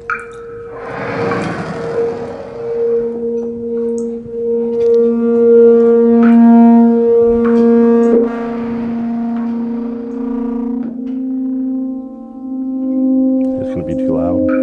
It's going to be too loud.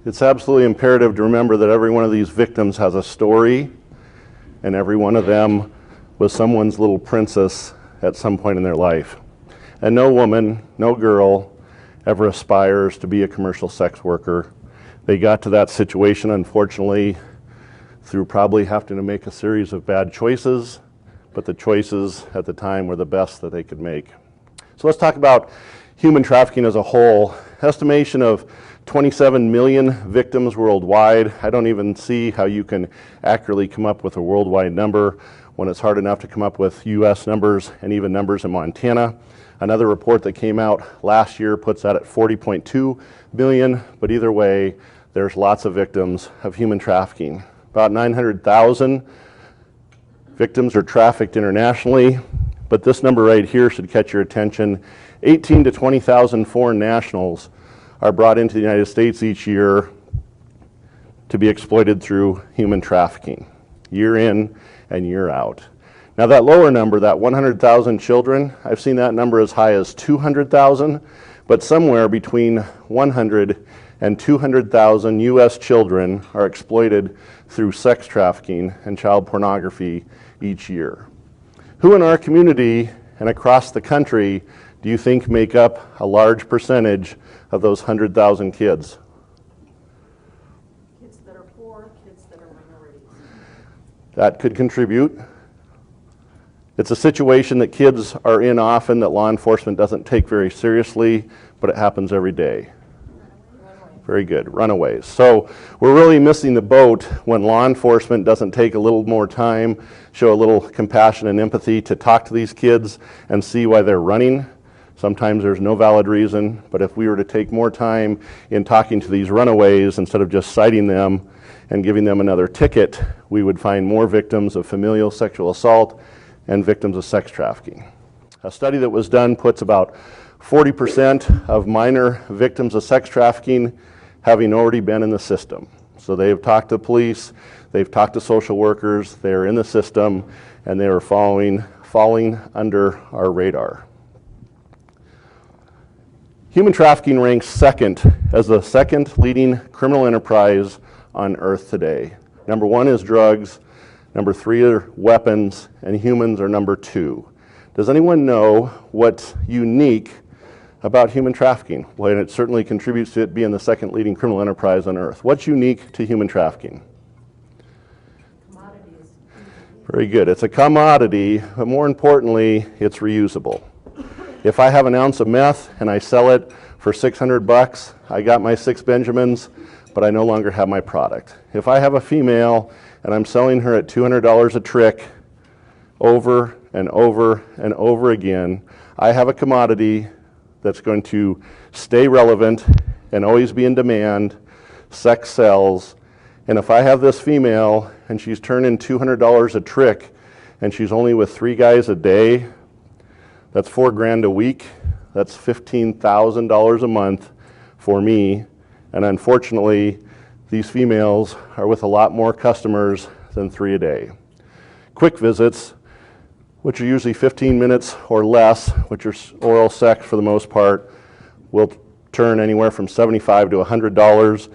It's absolutely imperative to remember that every one of these victims has a story, and every one of them was someone's little princess at some point in their life. And no woman, no girl ever aspires to be a commercial sex worker. They got to that situation, unfortunately, through probably having to make a series of bad choices, but the choices at the time were the best that they could make. So let's talk about human trafficking as a whole. Estimation of 27 million victims worldwide. I don't even see how you can accurately come up with a worldwide number when it's hard enough to come up with US numbers and even numbers in Montana. Another report that came out last year puts that at 40.2 million, but either way, there's lots of victims of human trafficking. About 900,000 victims are trafficked internationally, but this number right here should catch your attention. 18 to 20,000 foreign nationals are brought into the United States each year to be exploited through human trafficking, year in and year out. Now that lower number, that 100,000 children, I've seen that number as high as 200,000, but somewhere between 100 and 200,000 US children are exploited through sex trafficking and child pornography each year. Who in our community and across the country do you think make up a large percentage of those 100,000 kids? Kids that are poor, kids that are minorities. That could contribute. It's a situation that kids are in often that law enforcement doesn't take very seriously, but it happens every day. Very good, runaways. So we're really missing the boat when law enforcement doesn't take a little more time, show a little compassion and empathy to talk to these kids and see why they're running. Sometimes there's no valid reason, but if we were to take more time in talking to these runaways instead of just citing them and giving them another ticket, we would find more victims of familial sexual assault and victims of sex trafficking. A study that was done puts about 40% of minor victims of sex trafficking having already been in the system. So they've talked to police, they've talked to social workers, they're in the system, and they are falling under our radar. Human trafficking ranks second as the second leading criminal enterprise on earth today. Number 1 is drugs, number 3 are weapons, and humans are number 2. Does anyone know what's unique about human trafficking? Well, it certainly contributes to it being the second leading criminal enterprise on earth. What's unique to human trafficking? Commodities. Very good. It's a commodity, but more importantly, it's reusable. If I have an ounce of meth and I sell it for $600, I got my 6 Benjamins, but I no longer have my product. If I have a female and I'm selling her at $200 a trick over and over and over again, I have a commodity that's going to stay relevant and always be in demand. Sex sells. And if I have this female and she's turning $200 a trick and she's only with 3 guys a day, that's $4,000 a week. That's $15,000 a month for me. And unfortunately, these females are with a lot more customers than 3 a day. Quick visits, which are usually 15 minutes or less, which are oral sex for the most part, will turn anywhere from $75 to $100,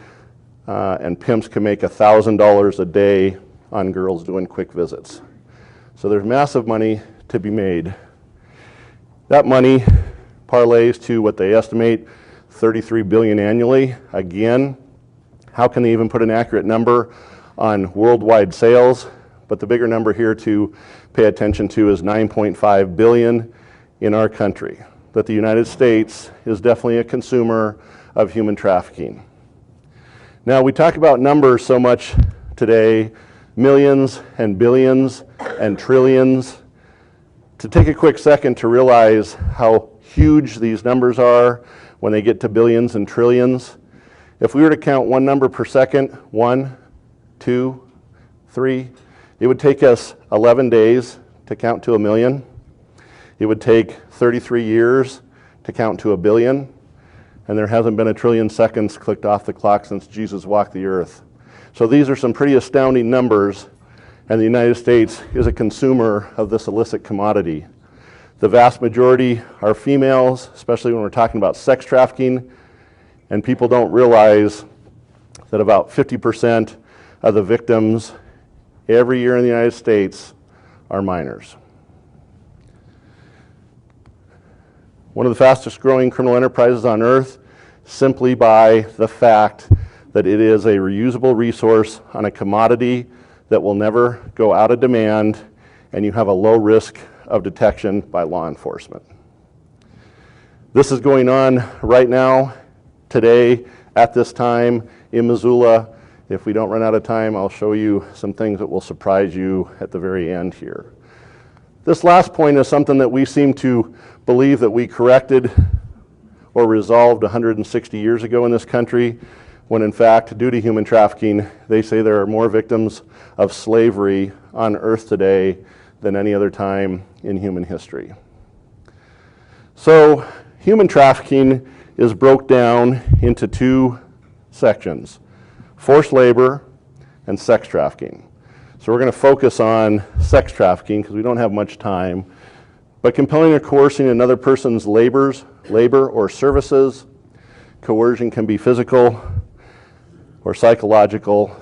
and pimps can make $1,000 a day on girls doing quick visits. So there's massive money to be made. That money parlays to what they estimate, $33 billion annually. Again, how can they even put an accurate number on worldwide sales? But the bigger number here to pay attention to is $9.5 billion in our country. That the United States is definitely a consumer of human trafficking. Now, we talk about numbers so much today, millions and billions and trillions. To take a quick second to realize how huge these numbers are when they get to billions and trillions. If we were to count one number per second, 1, 2, 3, it would take us 11 days to count to 1 million. It would take 33 years to count to 1 billion. And there hasn't been 1 trillion seconds clicked off the clock since Jesus walked the earth. So these are some pretty astounding numbers, and the United States is a consumer of this illicit commodity. The vast majority are females, especially when we're talking about sex trafficking, and people don't realize that about 50% of the victims every year in the United States are minors. One of the fastest growing criminal enterprises on earth, simply by the fact that it is a reusable resource on a commodity that will never go out of demand, and you have a low risk of detection by law enforcement. This is going on right now, today, at this time in Missoula. If we don't run out of time, I'll show you some things that will surprise you at the very end here. This last point is something that we seem to believe that we corrected or resolved 160 years ago in this country, when in fact, due to human trafficking, they say there are more victims of slavery on earth today than any other time in human history. So, human trafficking is broke down into 2 sections: forced labor and sex trafficking. So we're going to focus on sex trafficking because we don't have much time. But compelling or coercing another person's labor or services. Coercion can be physical or psychological,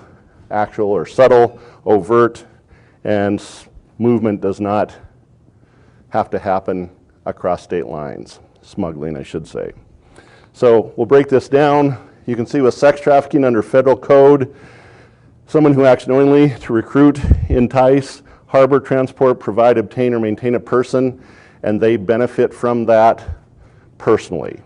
actual or subtle, overt, and movement does not have to happen across state lines. Smuggling, I should say. So we'll break this down. You can see with sex trafficking under federal code, someone who acts knowingly to recruit, entice, harbor, transport, provide, obtain, or maintain a person, and they benefit from that personally.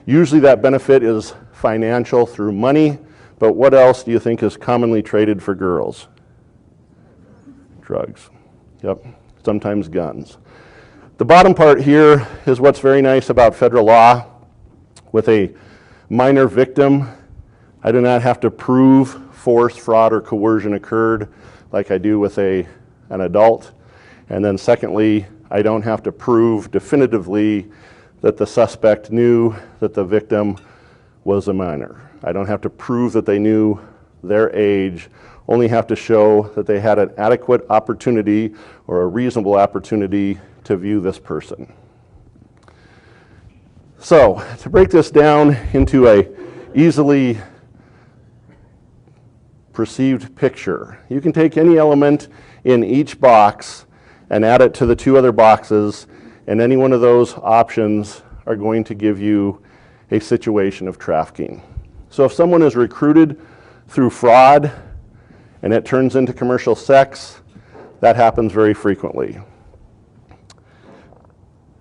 Usually that benefit is financial through money, but what else do you think is commonly traded for girls? Drugs. Yep, sometimes guns. The bottom part here is what's very nice about federal law. With a minor victim, I do not have to prove force, fraud, or coercion occurred like I do with an adult. And then secondly, I don't have to prove definitively that the suspect knew that the victim was a minor. I don't have to prove that they knew their age, only have to show that they had an adequate opportunity or a reasonable opportunity to view this person. So, to break this down into a easily perceived picture, you can take any element in each box and add it to the two other boxes, and any one of those options are going to give you a situation of trafficking. So if someone is recruited through fraud and it turns into commercial sex, that happens very frequently.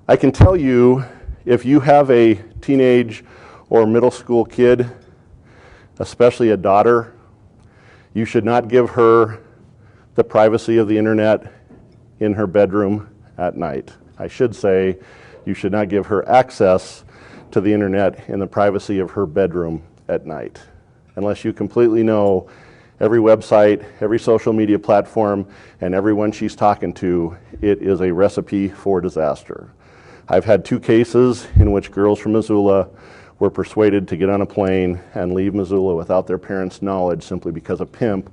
I can tell you, if you have a teenage or middle school kid, especially a daughter, you should not give her the privacy of the internet in her bedroom at night. I should say, you should not give her access to the internet in the privacy of her bedroom at night, unless you completely know every website, every social media platform, and everyone she's talking to. It is a recipe for disaster. I've had 2 cases in which girls from Missoula were persuaded to get on a plane and leave Missoula without their parents' knowledge, simply because a pimp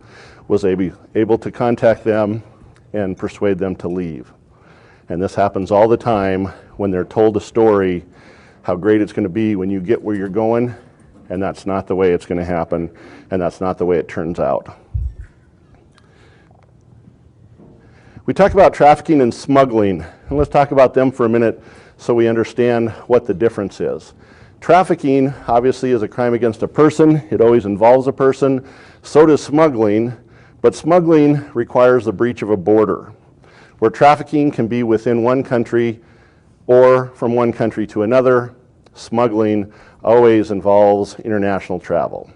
was able to contact them and persuade them to leave. And this happens all the time when they're told a story, how great it's going to be when you get where you're going, and that's not the way it's going to happen, and that's not the way it turns out. We talk about trafficking and smuggling, and let's talk about them for a minute so we understand what the difference is. Trafficking, obviously, is a crime against a person. It always involves a person. So does smuggling, but smuggling requires the breach of a border, where trafficking can be within one country or from one country to another. Smuggling always involves international travel.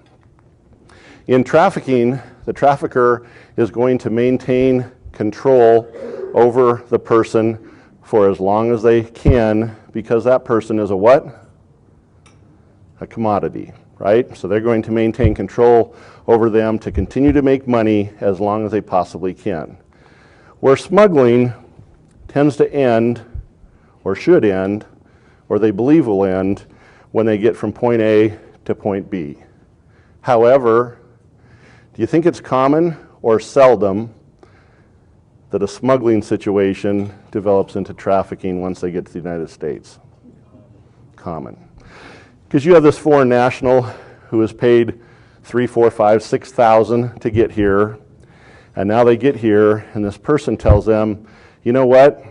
In trafficking, the trafficker is going to maintain control over the person for as long as they can, because that person is a what? A commodity, right? So they're going to maintain control over them to continue to make money as long as they possibly can. Where smuggling tends to end, or should end, or they believe will end, when they get from point A to point B. However, do you think it's common or seldom that a smuggling situation develops into trafficking once they get to the United States? Common. Because you have this foreign national who is paid $3,000, $4,000, $5,000, $6,000 to get here, and now they get here, and this person tells them, you know what?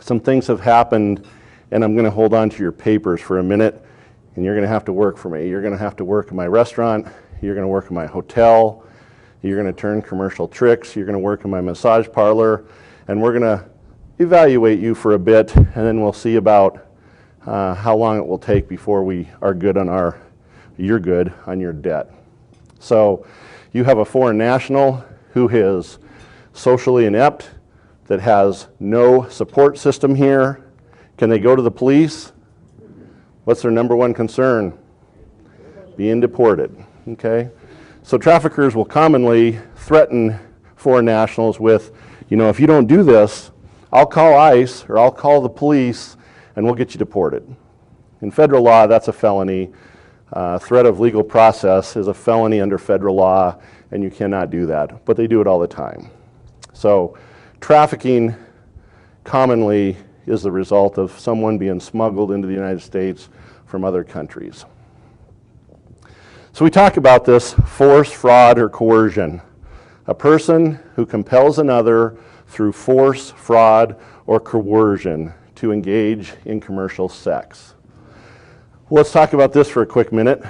Some things have happened, and I'm going to hold on to your papers for a minute, and you're going to have to work for me. You're going to have to work in my restaurant. You're going to work in my hotel. You're going to turn commercial tricks. You're going to work in my massage parlor, and we're going to evaluate you for a bit, and then we'll see about how long it will take before we are good on you're good on your debt. So you have a foreign national who is socially inept, that has no support system here. Can they go to the police? What's their number one concern? Being deported, okay? So traffickers will commonly threaten foreign nationals with, you know, if you don't do this, I'll call ICE or I'll call the police and we'll get you deported. In federal law, that's a felony. Threat of legal process is a felony under federal law, and you cannot do that, but they do it all the time. So trafficking commonly is the result of someone being smuggled into the United States from other countries. So we talk about this force, fraud, or coercion. A person who compels another through force, fraud, or coercion to engage in commercial sex. Well, let's talk about this for a quick minute.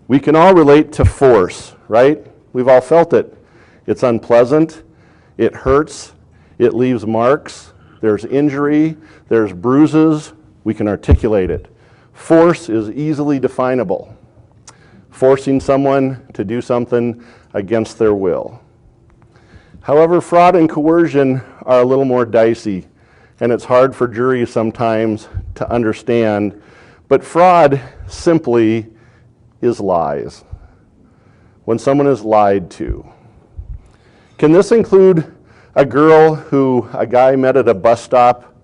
We can all relate to force, right? We've all felt it. It's unpleasant, it hurts, it leaves marks, there's injury, there's bruises, we can articulate it. Force is easily definable. forcing someone to do something against their will. However, fraud and coercion are a little more dicey, and it's hard for juries sometimes to understand, but fraud simply is lies. When someone is lied to. Can this include a girl who a guy met at a bus stop,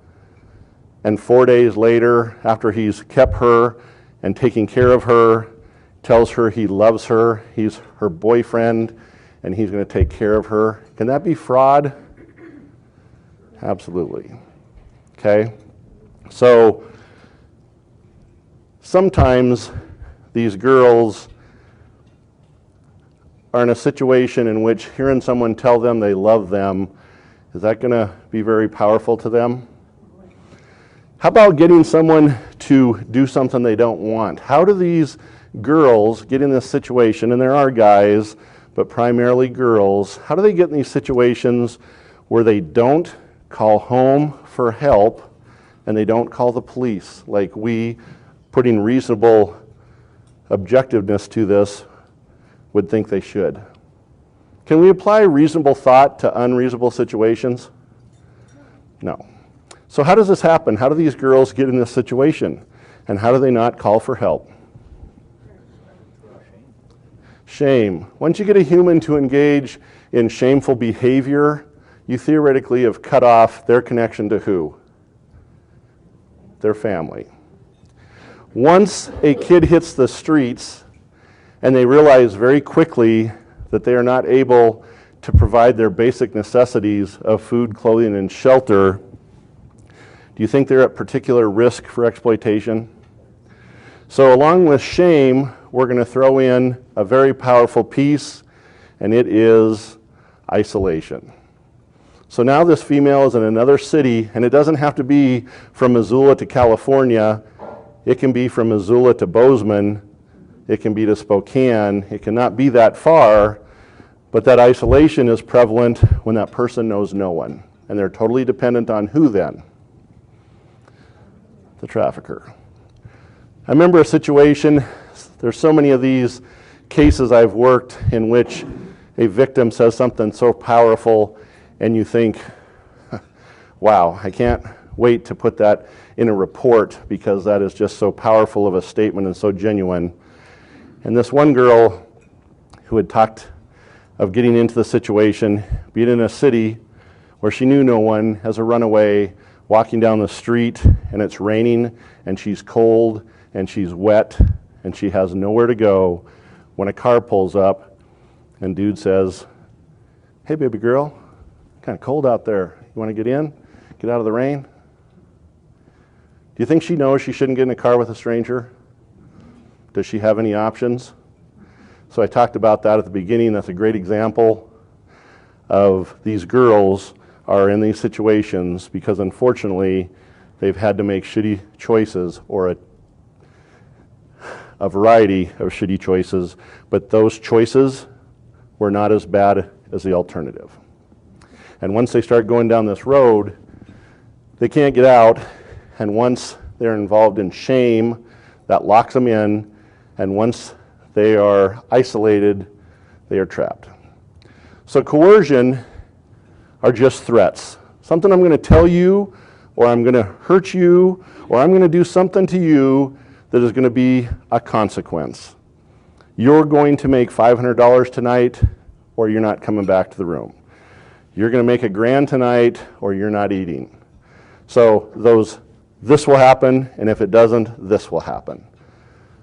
and 4 days later, after he's kept her and taking care of her, tells her he loves her, he's her boyfriend, and he's going to take care of her? Can that be fraud? Absolutely. Okay? So sometimes these girls are in a situation in which hearing someone tell them they love them, is that going to be very powerful to them? How about getting someone to do something they don't want? How do these girls get in this situation, and there are guys, but primarily girls, how do they get in these situations where they don't call home for help and they don't call the police? Like we, putting reasonable objectiveness to this, would think they should. Can we apply reasonable thought to unreasonable situations? No. So how does this happen? How do these girls get in this situation? And how do they not call for help? Shame. Once you get a human to engage in shameful behavior, you theoretically have cut off their connection to who? Their family. Once a kid hits the streets, and they realize very quickly that they are not able to provide their basic necessities of food, clothing, and shelter, do you think they're at particular risk for exploitation? So along with shame, we're going to throw in a very powerful piece, and it is isolation. So now this female is in another city, and it doesn't have to be from Missoula to California. It can be from Missoula to Bozeman. It can be to Spokane. It cannot be that far, but that isolation is prevalent when that person knows no one, and they're totally dependent on who then? The trafficker. I remember a situation, there's so many of these cases I've worked in which a victim says something so powerful and you think, wow, I can't wait to put that in a report because that is just so powerful of a statement and so genuine. And this one girl who had talked of getting into the situation, being in a city where she knew no one, as a runaway, walking down the street, and it's raining, and she's cold, and she's wet, and she has nowhere to go, when a car pulls up, and dude says, "Hey, baby girl, kind of cold out there. You want to get in? Get out of the rain?" Do you think she knows she shouldn't get in a car with a stranger? Does she have any options? So I talked about that at the beginning. That's a great example of these girls are in these situations because unfortunately they've had to make shitty choices, or a variety of shitty choices, but those choices were not as bad as the alternative. And once they start going down this road, they can't get out, and once they're involved in shame, that locks them in, and once they are isolated, they are trapped. So coercion are just threats. Something I'm going to tell you, or I'm going to hurt you, or I'm going to do something to you that is going to be a consequence. You're going to make $500 tonight, or you're not coming back to the room. You're going to make $1,000 tonight, or you're not eating. So this will happen, and if it doesn't, this will happen.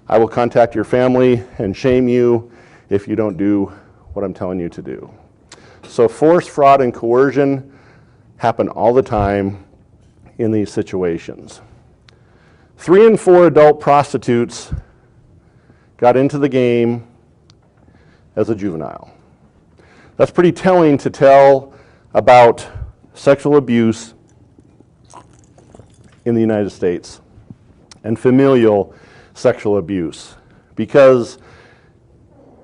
I will contact your family and shame you if you don't do what I'm telling you to do. So force, fraud, and coercion happen all the time in these situations. 3 in 4 adult prostitutes got into the game as a juvenile. That's pretty telling to tell about sexual abuse in the United States and familial sexual abuse, because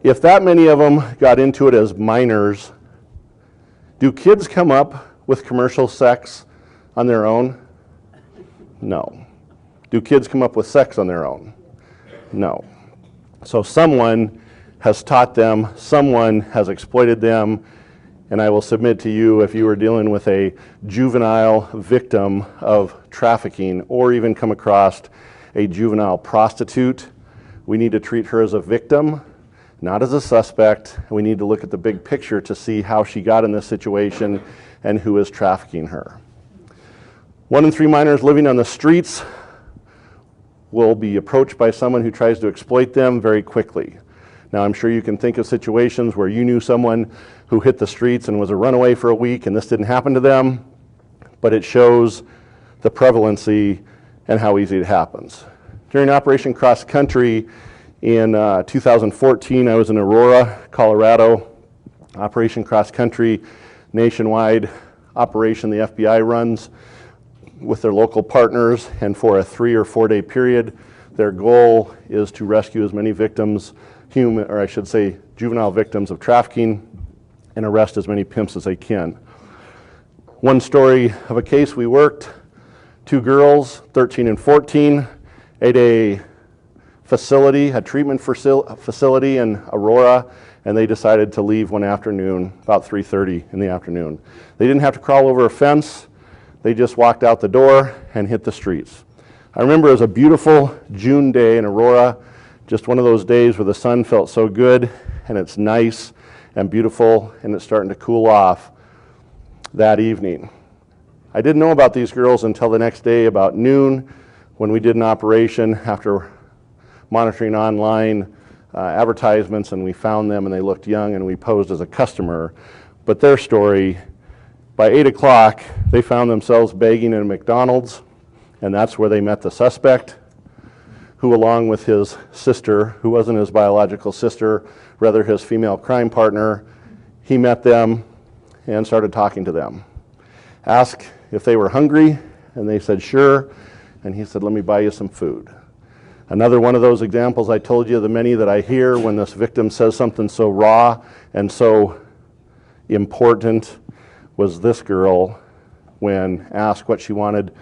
if that many of them got into it as minors, do kids come up with commercial sex on their own? No. Do kids come up with sex on their own? No. So someone has taught them, someone has exploited them, and I will submit to you, if you are dealing with a juvenile victim of trafficking or even come across a juvenile prostitute, we need to treat her as a victim, not as a suspect. We need to look at the big picture to see how she got in this situation and who is trafficking her. 1 in 3 minors living on the streets will be approached by someone who tries to exploit them very quickly. Now, I'm sure you can think of situations where you knew someone who hit the streets and was a runaway for a week and this didn't happen to them, but it shows the prevalency and how easy it happens. During Operation Cross Country in 2014, I was in Aurora, Colorado. Operation Cross Country, nationwide operation the FBI runs with their local partners, and for a 3 or 4 day period, their goal is to rescue as many victims, juvenile victims of trafficking, and arrest as many pimps as they can. One story of a case we worked, 2 girls, 13 and 14, at a facility, a treatment facility in Aurora, and they decided to leave one afternoon, about 3:30 in the afternoon. They didn't have to crawl over a fence. They just walked out the door and hit the streets. I remember it was a beautiful June day in Aurora, just one of those days where the sun felt so good and it's nice and beautiful and it's starting to cool off that evening. I didn't know about these girls until the next day about noon when we did an operation after monitoring online advertisements, and we found them and they looked young and we posed as a customer. But their story, by 8 o'clock, they found themselves begging in a McDonald's, and that's where they met the suspect, who along with his sister, who wasn't his biological sister, rather his female crime partner, he met them and started talking to them. Asked if they were hungry, and they said sure, and he said, let me buy you some food. Another one of those examples I told you, the many that I hear when this victim says something so raw and so important, was this girl, when asked what she wanted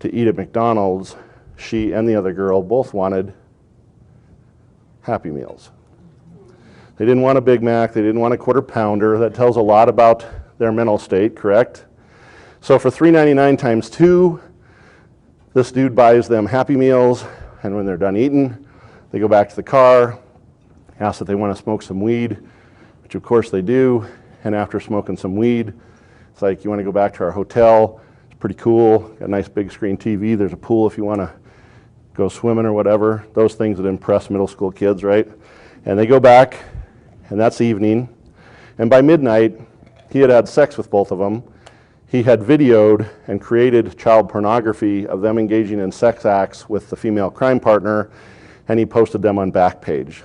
to eat at McDonald's, she and the other girl both wanted Happy Meals. They didn't want a Big Mac, they didn't want a Quarter Pounder. That tells a lot about their mental state, correct? So for $3.99 times 2, this dude buys them Happy Meals, and when they're done eating, they go back to the car, ask if they want to smoke some weed, which of course they do, and after smoking some weed, it's like, you want to go back to our hotel? It's pretty cool, got a nice big screen TV, there's a pool if you want to go swimming or whatever, those things that impress middle school kids, right? And they go back, and that's evening, and by midnight, he had had sex with both of them. He had videoed and created child pornography of them engaging in sex acts with the female crime partner, and he posted them on Backpage.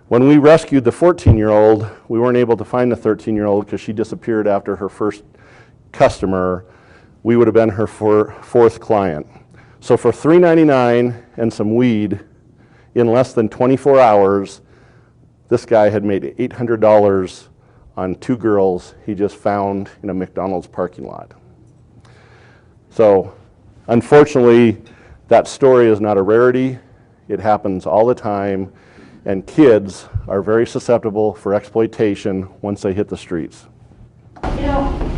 When we rescued the 14-year-old, we weren't able to find the 13-year-old because she disappeared after her first customer. We would have been her fourth client. So for $3.99 and some weed, in less than 24 hours, this guy had made $800 on 2 girls he just found in a McDonald's parking lot. So unfortunately, that story is not a rarity. It happens all the time, and kids are very susceptible for exploitation once they hit the streets. You know,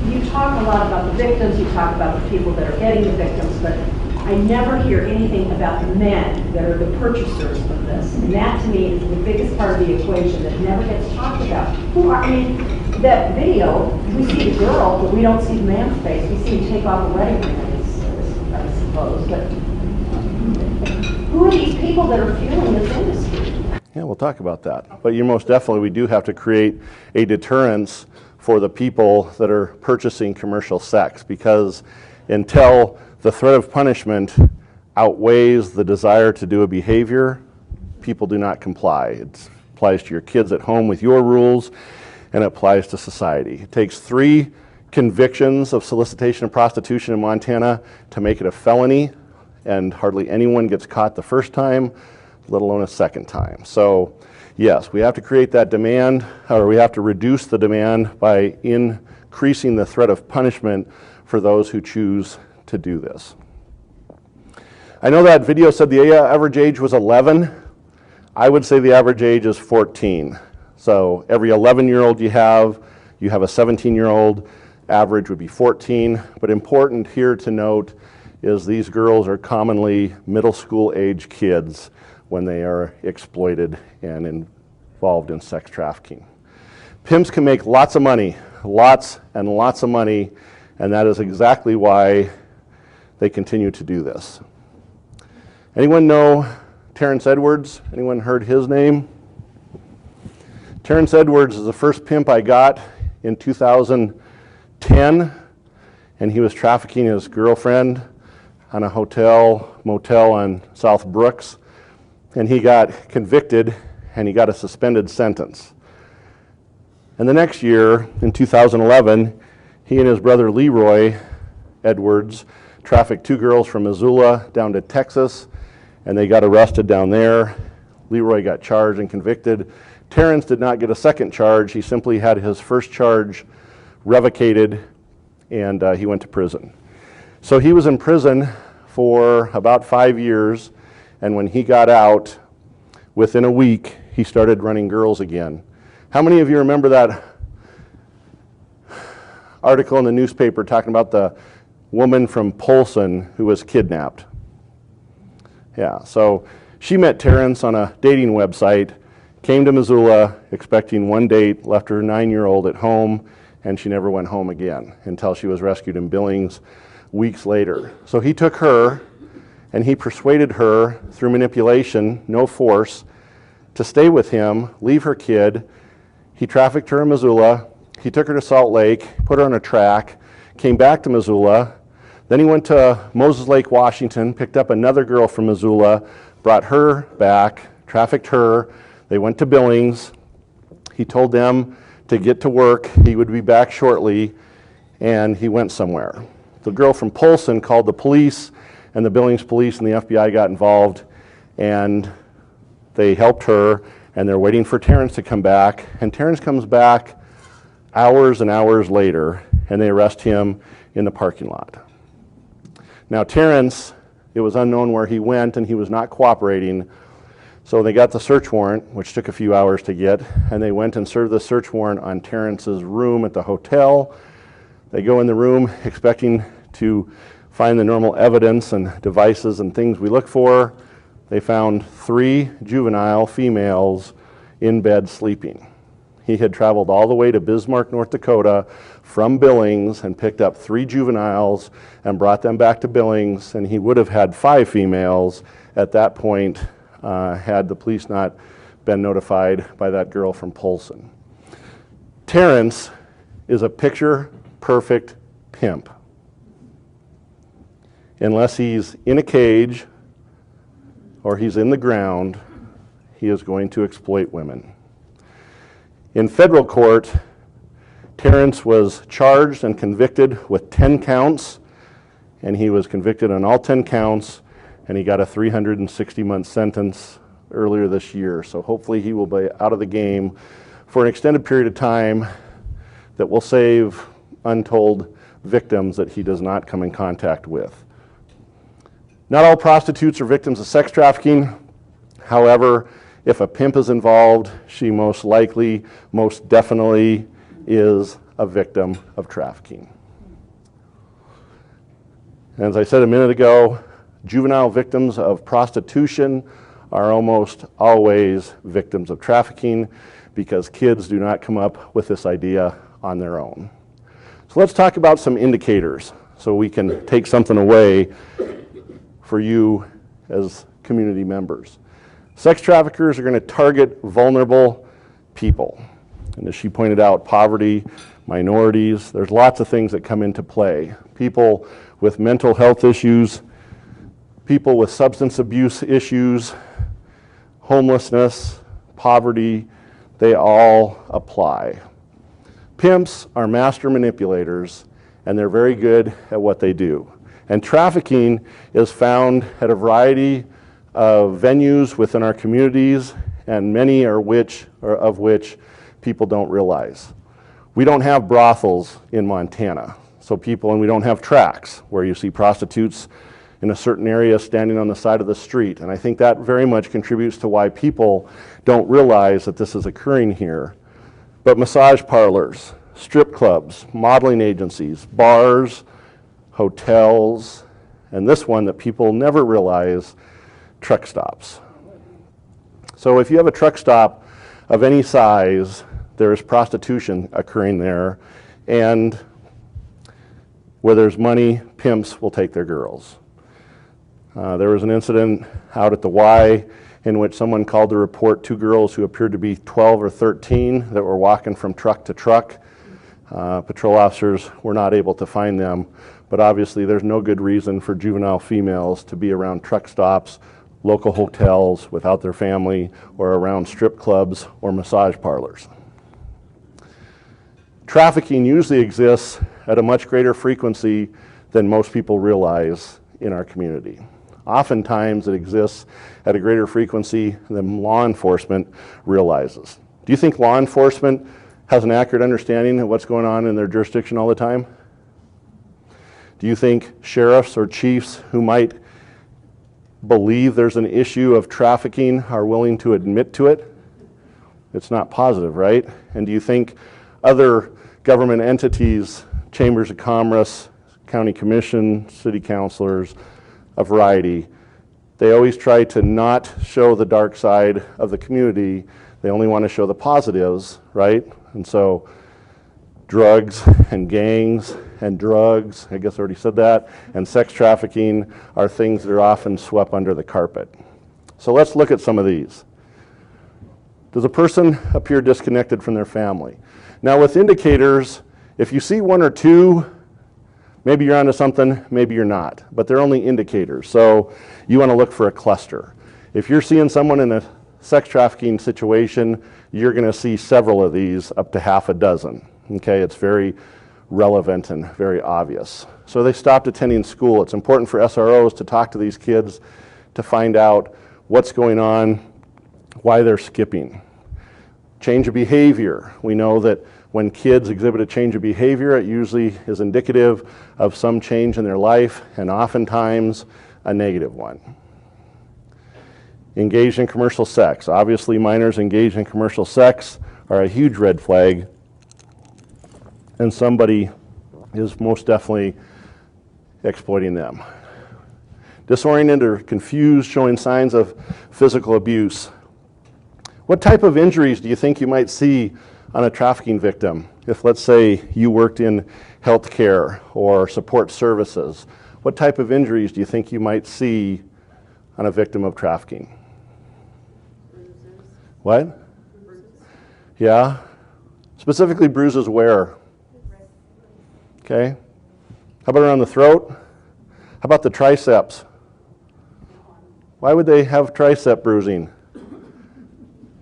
you talk a lot about the victims, you talk about the people that are getting the victims, but I never hear anything about the men that are the purchasers of this. And that to me is the biggest part of the equation that never gets talked about. Who are, I mean, that video, we see the girl, but we don't see the man's face. We see him take off the wedding ring, I suppose. But who are these people that are fueling this industry? Yeah, we'll talk about that. But you most definitely, we do have to create a deterrence for the people that are purchasing commercial sex, because until the threat of punishment outweighs the desire to do a behavior, people do not comply. It applies to your kids at home with your rules, and it applies to society. It takes 3 convictions of solicitation of prostitution in Montana to make it a felony, and hardly anyone gets caught the first time, let alone a second time. So yes, we have to create that demand, or we have to reduce the demand by increasing the threat of punishment for those who choose to do this. I know that video said the average age was 11. I would say the average age is 14. So every 11-year-old you have a 17-year-old, average would be 14. But important here to note is these girls are commonly middle school age kids when they are exploited and involved in sex trafficking. Pimps can make lots of money, lots and lots of money, and that is exactly why they continue to do this. Anyone know Terrence Edwards? Anyone heard his name? Terrence Edwards is the first pimp I got in 2010, and he was trafficking his girlfriend on a motel on South Brooks, and he got convicted and he got a suspended sentence. And the next year, in 2011, he and his brother Leroy Edwards trafficked 2 girls from Missoula down to Texas, and they got arrested down there. Leroy got charged and convicted. Terrence did not get a second charge. He simply had his first charge revocated, and he went to prison. So he was in prison for about 5 years, and when he got out, within a week, he started running girls again. How many of you remember that article in the newspaper talking about the woman from Polson who was kidnapped? Yeah, so she met Terrence on a dating website, came to Missoula expecting one date, left her 9-year-old at home, and she never went home again until she was rescued in Billings weeks later. So he took her and he persuaded her through manipulation, no force, to stay with him, leave her kid. He trafficked her in Missoula. He took her to Salt Lake, put her on a track, came back to Missoula. Then he went to Moses Lake, Washington, picked up another girl from Missoula, brought her back, trafficked her. They went to Billings. He told them to get to work. He would be back shortly, and he went somewhere. The girl from Polson called the police, and the Billings police and the FBI got involved, and they helped her, and they're waiting for Terrence to come back. And Terrence comes back hours and hours later, and they arrest him in the parking lot. Now Terrence, it was unknown where he went, and he was not cooperating, so they got the search warrant, which took a few hours to get, and they went and served the search warrant on Terrence's room at the hotel. They go in the room expecting to find the normal evidence and devices and things we look for. They found 3 juvenile females in bed sleeping. He had traveled all the way to Bismarck, North Dakota from Billings and picked up 3 juveniles and brought them back to Billings, and he would have had 5 females at that point had the police not been notified by that girl from Polson. Terrence is a picture-perfect pimp. Unless he's in a cage or he's in the ground, he is going to exploit women. In federal court, Terrence was charged and convicted with 10 counts, and he was convicted on all 10 counts, and he got a 360-month sentence earlier this year. So hopefully he will be out of the game for an extended period of time that will save untold victims that he does not come in contact with. Not all prostitutes are victims of sex trafficking. However, if a pimp is involved, she most likely, most definitely is a victim of trafficking. And as I said a minute ago, juvenile victims of prostitution are almost always victims of trafficking because kids do not come up with this idea on their own. So let's talk about some indicators so we can take something away for you as community members. Sex traffickers are going to target vulnerable people. And as she pointed out, poverty, minorities, there's lots of things that come into play. People with mental health issues, people with substance abuse issues, homelessness, poverty, they all apply. Pimps are master manipulators, and they're very good at what they do. And trafficking is found at a variety of venues within our communities, and many of which people don't realize. We don't have brothels in Montana, and we don't have tracks where you see prostitutes in a certain area standing on the side of the street. And I think that very much contributes to why people don't realize that this is occurring here. But massage parlors, strip clubs, modeling agencies, bars, hotels, and this one that people never realize, truck stops. So if you have a truck stop of any size, there is prostitution occurring there, and where there's money, pimps will take their girls. There was an incident out at the Y in which someone called to report 2 girls who appeared to be 12 or 13 that were walking from truck to truck. Patrol officers were not able to find them, but obviously there's no good reason for juvenile females to be around truck stops, local hotels without their family, or around strip clubs or massage parlors. Trafficking usually exists at a much greater frequency than most people realize in our community. Oftentimes it exists at a greater frequency than law enforcement realizes. Do you think law enforcement has an accurate understanding of what's going on in their jurisdiction all the time? Do you think sheriffs or chiefs who might believe there's an issue of trafficking are willing to admit to it? It's not positive, right? And do you think other government entities, chambers of commerce, county commission, city councilors, a variety, they always try to not show the dark side of the community. They only want to show the positives, right? And so drugs and gangs and drugs, I guess I already said that, and sex trafficking are things that are often swept under the carpet. So let's look at some of these. Does a person appear disconnected from their family? Now with indicators, if you see 1 or 2, maybe you're onto something, maybe you're not, but they're only indicators. So you want to look for a cluster. If you're seeing someone in a sex trafficking situation, you're going to see several of these, up to half a dozen. Okay, it's very relevant and very obvious. So they stopped attending school. It's important for SROs to talk to these kids to find out what's going on, why they're skipping. Change of behavior. We know that when kids exhibit a change of behavior, it usually is indicative of some change in their life, and oftentimes a negative one. Engaged in commercial sex. Obviously, minors engaged in commercial sex are a huge red flag, and somebody is most definitely exploiting them. Disoriented or confused, showing signs of physical abuse. What type of injuries do you think you might see on a trafficking victim? If, let's say, you worked in healthcare or support services, what type of injuries do you think you might see on a victim of trafficking? Bruises. What? Bruises. Yeah? Specifically bruises where? Okay. How about around the throat? How about the triceps? Why would they have tricep bruising?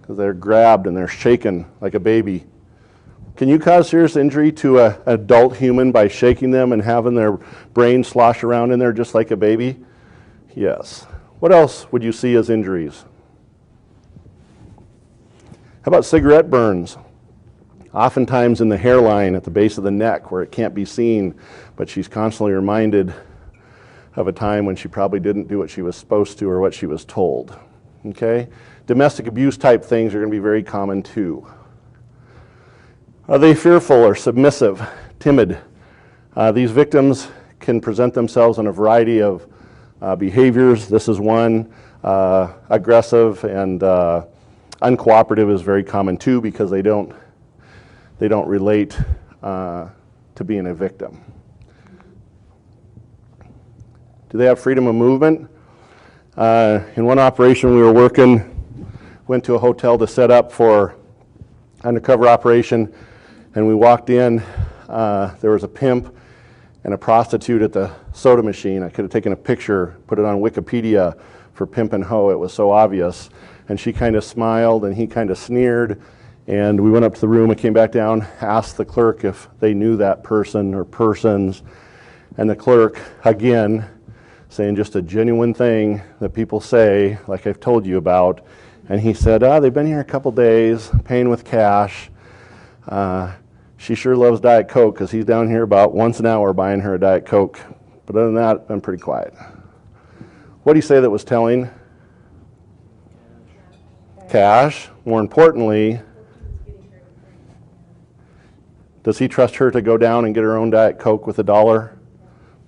Because they're grabbed and they're shaken like a baby. Can you cause serious injury to an adult human by shaking them and having their brain slosh around in there just like a baby? Yes. What else would you see as injuries? How about cigarette burns? Oftentimes in the hairline at the base of the neck where it can't be seen, but she's constantly reminded of a time when she probably didn't do what she was supposed to or what she was told. Okay? Domestic abuse type things are going to be very common too. Are they fearful or submissive, timid? These victims can present themselves in a variety of behaviors. This is one. Aggressive and uncooperative is very common too, because they don't relate to being a victim. Do they have freedom of movement? In one operation we were working, went to a hotel to set up for undercover operation, and we walked in, there was a pimp and a prostitute at the soda machine. I could have taken a picture, put it on Wikipedia for Pimp and Hoe, it was so obvious. And she kind of smiled and he kind of sneered, and we went up to the room and came back down, asked the clerk if they knew that person or persons, and the clerk, again, saying just a genuine thing that people say, like I've told you about, and he said, they've been here a couple days, paying with cash. She sure loves Diet Coke, because he's down here about once an hour buying her a Diet Coke. But other than that, I'm pretty quiet. What do you say that was telling? Cash. More importantly, does he trust her to go down and get her own Diet Coke with $1?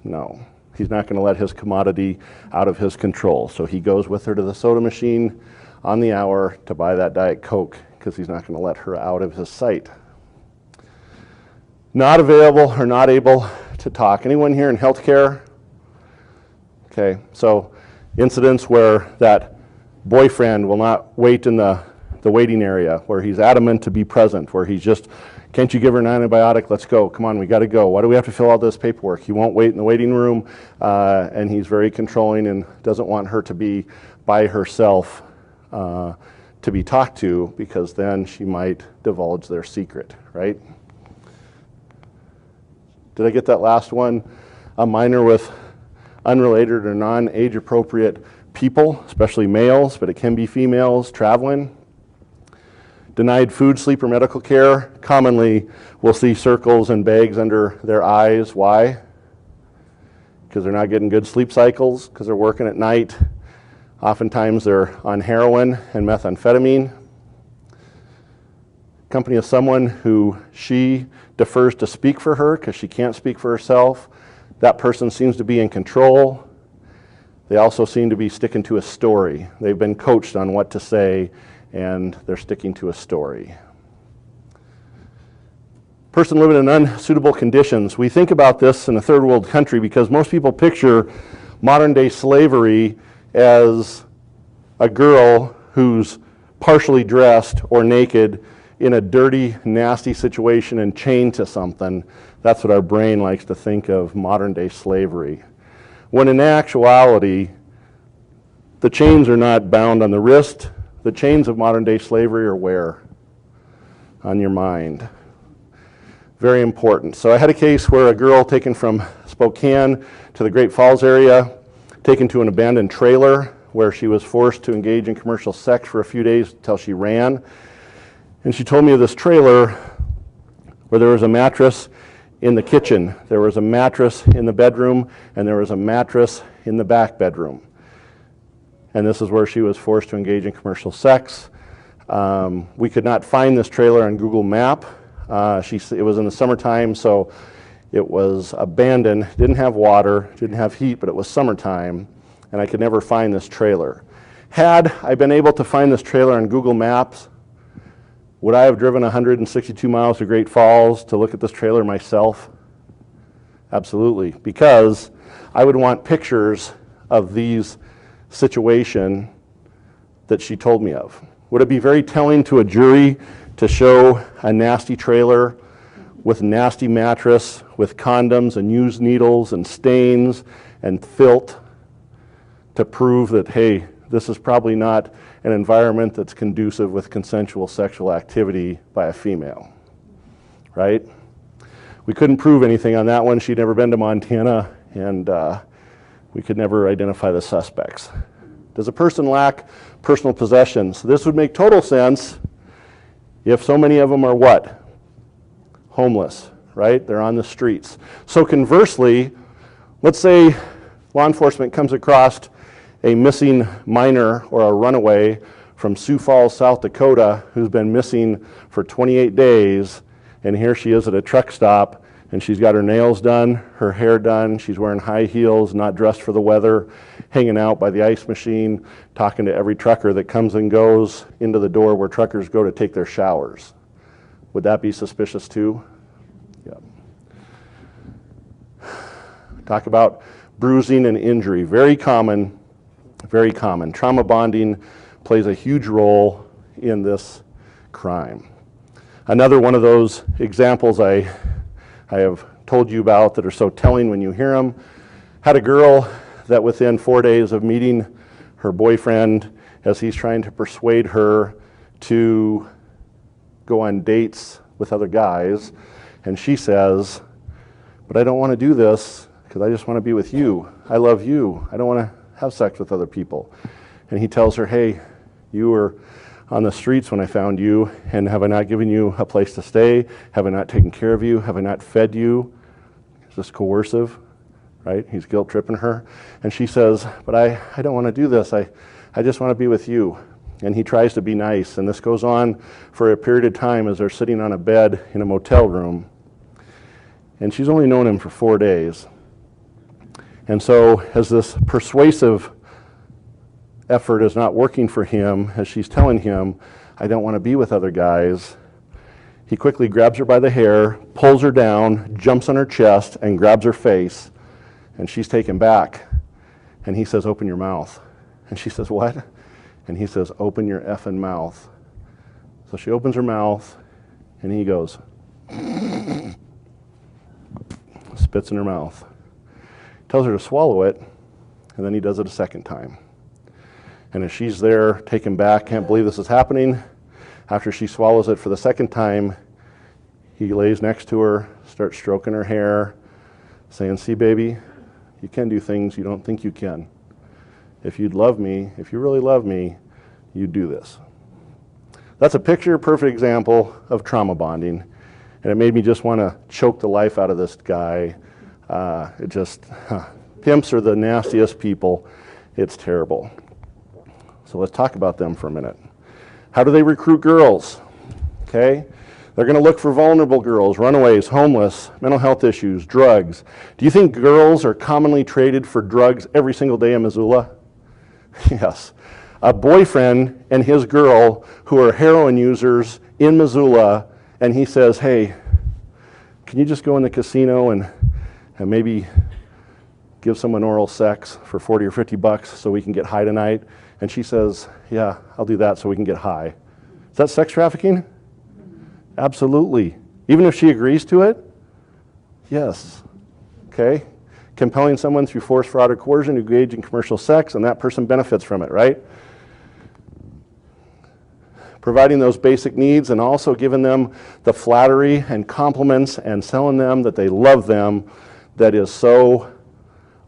No. He's not going to let his commodity out of his control. So he goes with her to the soda machine on the hour to buy that Diet Coke because he's not going to let her out of his sight. Not available or not able to talk. Anyone here in healthcare? Okay, so incidents where that boyfriend will not wait in the waiting area, where he's adamant to be present, where he's just, can't you give her an antibiotic? Let's go. Come on, we got to go. Why do we have to fill out this paperwork? He won't wait in the waiting room, and he's very controlling and doesn't want her to be by herself to be talked to, because then she might divulge their secret, right? Did I get that last one? A minor with unrelated or non-age appropriate people, especially males, but it can be females, traveling. Denied food, sleep, or medical care. Commonly, we'll see circles and bags under their eyes. Why? Because they're not getting good sleep cycles, because they're working at night. Oftentimes, they're on heroin and methamphetamine. Company of someone who she defers to speak for her because she can't speak for herself. That person seems to be in control. They also seem to be sticking to a story. They've been coached on what to say, and they're sticking to a story. Person living in unsuitable conditions. We think about this in a third world country because most people picture modern day slavery as a girl who's partially dressed or naked in a dirty, nasty situation and chained to something. That's what our brain likes to think of modern day slavery. When in actuality, the chains are not bound on the wrist. The chains of modern day slavery are where? On your mind. Very important. So I had a case where a girl taken from Spokane to the Great Falls area, taken to an abandoned trailer where she was forced to engage in commercial sex for a few days until she ran. And she told me of this trailer where there was a mattress in the kitchen, there was a mattress in the bedroom, and there was a mattress in the back bedroom. And this is where she was forced to engage in commercial sex. We could not find this trailer on Google Map. It was in the summertime, so it was abandoned, didn't have water, didn't have heat, but it was summertime, and I could never find this trailer. Had I been able to find this trailer on Google Maps, would I have driven 162 miles to Great Falls to look at this trailer myself? Absolutely, because I would want pictures of these situation that she told me of. Would it be very telling to a jury to show a nasty trailer with nasty mattress, with condoms and used needles and stains and filth to prove that, hey, this is probably not an environment that's conducive with consensual sexual activity by a female, right? We couldn't prove anything on that one. She'd never been to Montana, and we could never identify the suspects. Does a person lack personal possessions? This would make total sense if so many of them are what? Homeless, right? They're on the streets. So conversely, let's say law enforcement comes across a missing minor or a runaway from Sioux Falls, South Dakota, who's been missing for 28 days, and here she is at a truck stop, and she's got her nails done, her hair done, she's wearing high heels, not dressed for the weather, hanging out by the ice machine, talking to every trucker that comes and goes into the door where truckers go to take their showers. Would that be suspicious too? Yeah. Talk about bruising and injury. Very common, very common. Trauma bonding plays a huge role in this crime. Another one of those examples I have told you about that are so telling when you hear them. Had a girl that within 4 days of meeting her boyfriend, as he's trying to persuade her to go on dates with other guys, and she says, but I don't want to do this because I just want to be with you. I love you. I don't want to have sex with other people. And he tells her, hey, you were on the streets when I found you, and have I not given you a place to stay? Have I not taken care of you? Have I not fed you? Is this coercive? right? He's guilt tripping her. And she says, but I don't want to do this. I just want to be with you. And he tries to be nice. And this goes on for a period of time as they're sitting on a bed in a motel room. And she's only known him for 4 days. And so as this persuasive effort is not working for him, as she's telling him, I don't want to be with other guys, he quickly grabs her by the hair, pulls her down, jumps on her chest, and grabs her face. And she's taken back. And he says, open your mouth. And she says, what? And he says, open your effing mouth. So she opens her mouth, and he goes, spits in her mouth. Tells her to swallow it, and then he does it a second time. And as she's there, taken back, can't believe this is happening, after she swallows it for the second time, he lays next to her, starts stroking her hair, saying, see, baby, you can do things you don't think you can. If you'd love me, if you really love me, you'd do this. That's a picture-perfect example of trauma bonding, and it made me just want to choke the life out of this guy. Pimps are the nastiest people. It's terrible. So let's talk about them for a minute. How do they recruit girls? Okay, they're going to look for vulnerable girls, runaways, homeless, mental health issues, drugs. Do you think girls are commonly traded for drugs every single day in Missoula? Yes. A boyfriend and his girl who are heroin users in Missoula, and he says, hey, can you just go in the casino and maybe give someone oral sex for 40 or 50 bucks so we can get high tonight? And she says, yeah, I'll do that so we can get high. Is that sex trafficking? Absolutely. Even if she agrees to it? Yes. Okay. Compelling someone through force, fraud, or coercion to engage in commercial sex, and that person benefits from it, right? Providing those basic needs and also giving them the flattery and compliments and telling them that they love them, that is so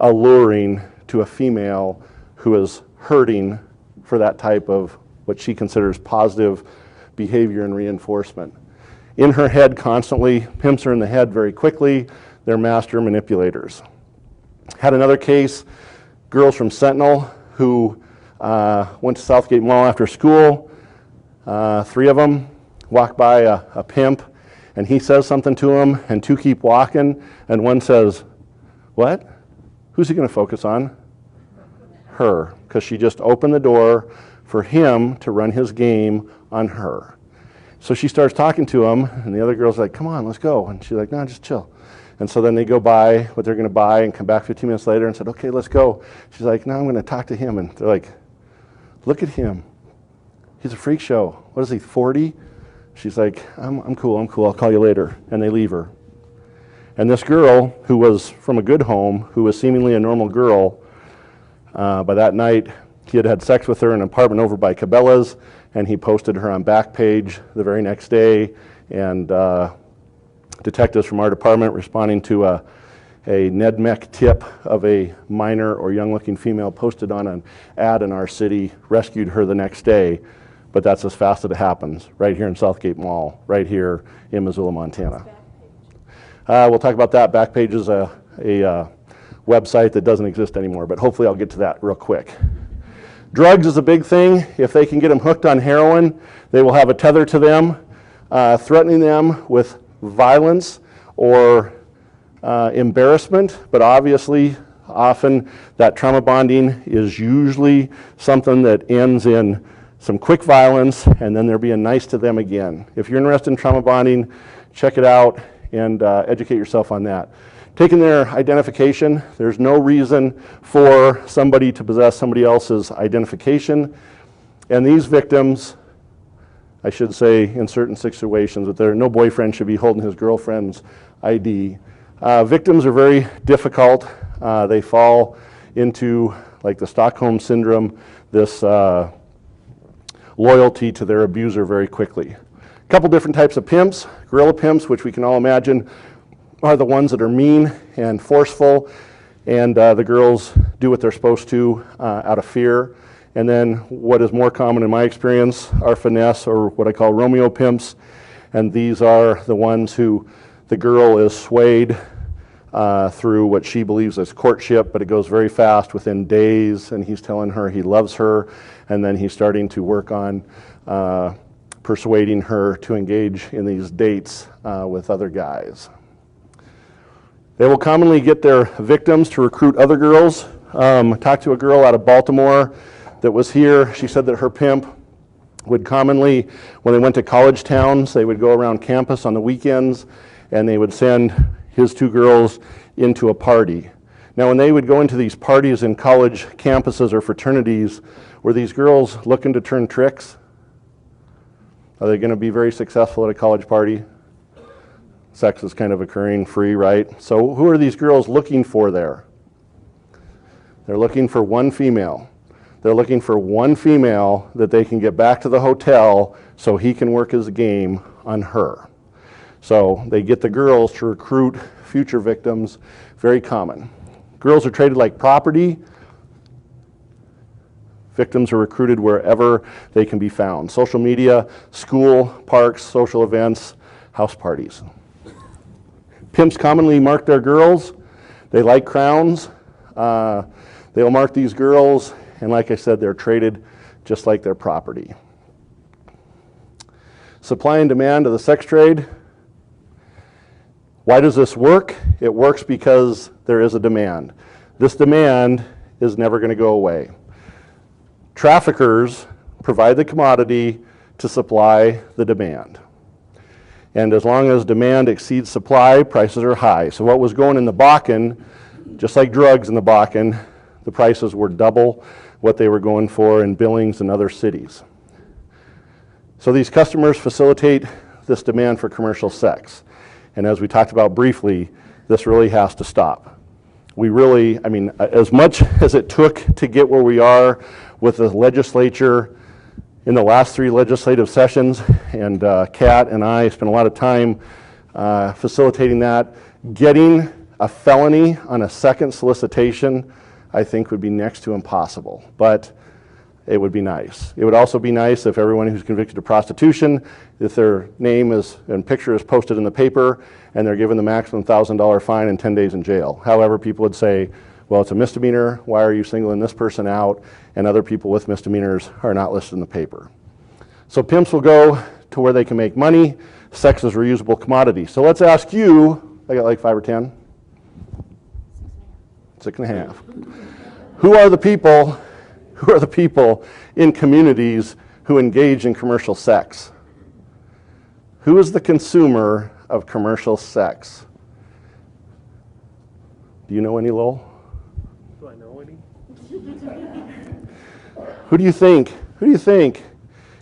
alluring to a female who is hurting for that type of what she considers positive behavior and reinforcement. In her head constantly, pimps are in the head very quickly, they're master manipulators. Had another case, girls from Sentinel who went to Southgate Mall after school. 3 of them walk by a pimp, and he says something to them, and 2 keep walking, and one says, what? Who's he going to focus on? Her, because she just opened the door for him to run his game on her. So she starts talking to him, and the other girl's like, come on, let's go. And she's like, no, just chill. And so then they go buy what they're going to buy and come back 15 minutes later and said, okay, let's go. She's like, no, I'm going to talk to him. And they're like, look at him. He's a freak show. What is he, 40? She's like, I'm cool, I'll call you later. And they leave her. And this girl, who was from a good home, who was seemingly a normal girl, by that night, he had had sex with her in an apartment over by Cabela's, and he posted her on Backpage the very next day, and detectives from our department responding to a NEDMEC tip of a minor or young-looking female posted on an ad in our city, rescued her the next day. But that's as fast as it happens, right here in Southgate Mall, right here in Missoula, Montana. We'll talk about that. Backpage is a website that doesn't exist anymore, but hopefully I'll get to that real quick. Drugs is a big thing. If they can get them hooked on heroin, they will have a tether to them, threatening them with violence or embarrassment, but obviously, often that trauma bonding is usually something that ends in some quick violence, and then they're being nice to them again. If you're interested in trauma bonding, check it out and educate yourself on that. Taking their identification, there's no reason for somebody to possess somebody else's identification. And these victims, I should say in certain situations, that no boyfriend should be holding his girlfriend's ID. Victims are very difficult. They fall into, like the Stockholm Syndrome, this loyalty to their abuser very quickly. A couple different types of pimps. Guerrilla pimps, which we can all imagine, are the ones that are mean and forceful, and the girls do what they're supposed to out of fear. And then what is more common in my experience are finesse, or what I call Romeo pimps, and these are the ones who the girl is swayed through what she believes is courtship, but it goes very fast within days, and he's telling her he loves her, and then he's starting to work on persuading her to engage in these dates with other guys. They will commonly get their victims to recruit other girls. I talked to a girl out of Baltimore that was here. She said that her pimp would commonly, when they went to college towns, they would go around campus on the weekends, and they would send his 2 girls into a party. Now, when they would go into these parties in college campuses or fraternities, were these girls looking to turn tricks? Are they going to be very successful at a college party? Sex is kind of occurring free, right? So who are these girls looking for there? They're looking for one female. They're looking for one female that they can get back to the hotel so he can work his game on her. So they get the girls to recruit future victims, very common. Girls are traded like property. Victims are recruited wherever they can be found. Social media, school, parks, social events, house parties. Pimps commonly mark their girls. They like crowns. They'll mark these girls, and like I said, they're traded just like their property. Supply and demand of the sex trade. Why does this work? It works because there is a demand. This demand is never going to go away. Traffickers provide the commodity to supply the demand. And as long as demand exceeds supply, prices are high. So what was going in the Bakken, just like drugs in the Bakken, the prices were double what they were going for in Billings and other cities. So these customers facilitate this demand for commercial sex. And as we talked about briefly, this really has to stop. We really, I mean, as much as it took to get where we are with the legislature in the last 3 legislative sessions, and Kat and I spent a lot of time facilitating that, getting a felony on a second solicitation, I think would be next to impossible. But it would be nice. It would also be nice if everyone who's convicted of prostitution, if their name is and picture is posted in the paper and they're given the maximum $1,000 fine and 10 days in jail. However, people would say, well, it's a misdemeanor, why are you singling this person out? And other people with misdemeanors are not listed in the paper. So pimps will go to where they can make money. Sex is a reusable commodity. So let's ask you, I got like 5 or 10? 6.5. Who are the people in communities who engage in commercial sex? Who is the consumer of commercial sex? Do you know any, Lowell? Do I know any? Who do you think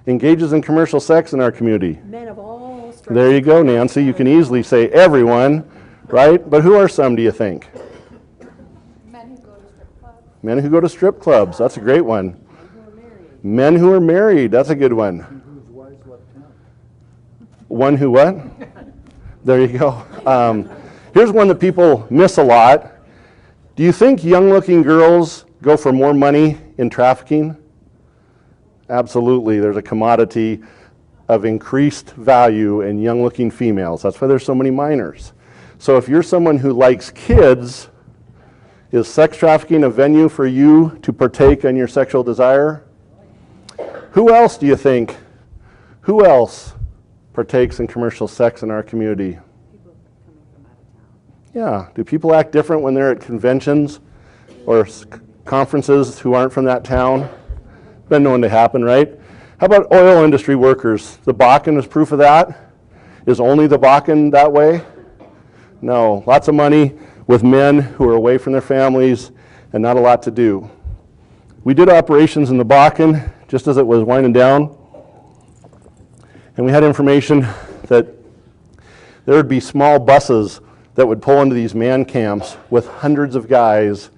engages in commercial sex in our community? Men of all stripes. There you go, Nancy. You can easily say everyone, right? But who are some, do you think? Men who go to strip clubs. Men who go to strip clubs. That's a great one. Men who are married. That's a good one. One who what? There you go. Here's one that people miss a lot. Do you think young-looking girls go for more money in trafficking? Absolutely. There's a commodity of increased value in young-looking females. That's why there's so many minors. So if you're someone who likes kids, is sex trafficking a venue for you to partake in your sexual desire? Who else do you think? Who else partakes in commercial sex in our community? People coming from out of town. Yeah. Do people act different when they're at conventions or conferences who aren't from that town? Been known to happen, right? How about oil industry workers? The Bakken is proof of that. Is only the Bakken that way? No. Lots of money with men who are away from their families and not a lot to do. We did operations in the Bakken just as it was winding down, and we had information that there would be small buses that would pull into these man camps with hundreds of guys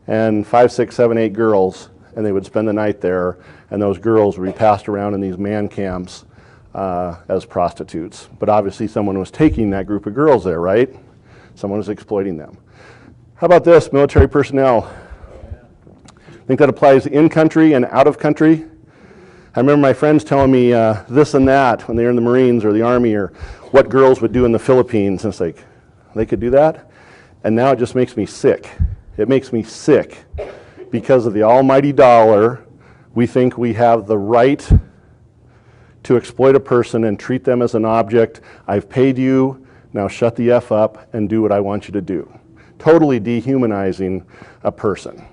and 5, 6, 7, 8 girls, and they would spend the night there, and those girls would be passed around in these man camps as prostitutes. But obviously someone was taking that group of girls there, right? Someone was exploiting them. How about this, military personnel? I think that applies in country and out of country. I remember my friends telling me this and that when they were in the Marines or the Army, or what girls would do in the Philippines. And it's like, they could do that? And now it just makes me sick. It makes me sick because of the almighty dollar. We think we have the right to exploit a person and treat them as an object. I've paid you, now shut the F up and do what I want you to do. Totally dehumanizing a person.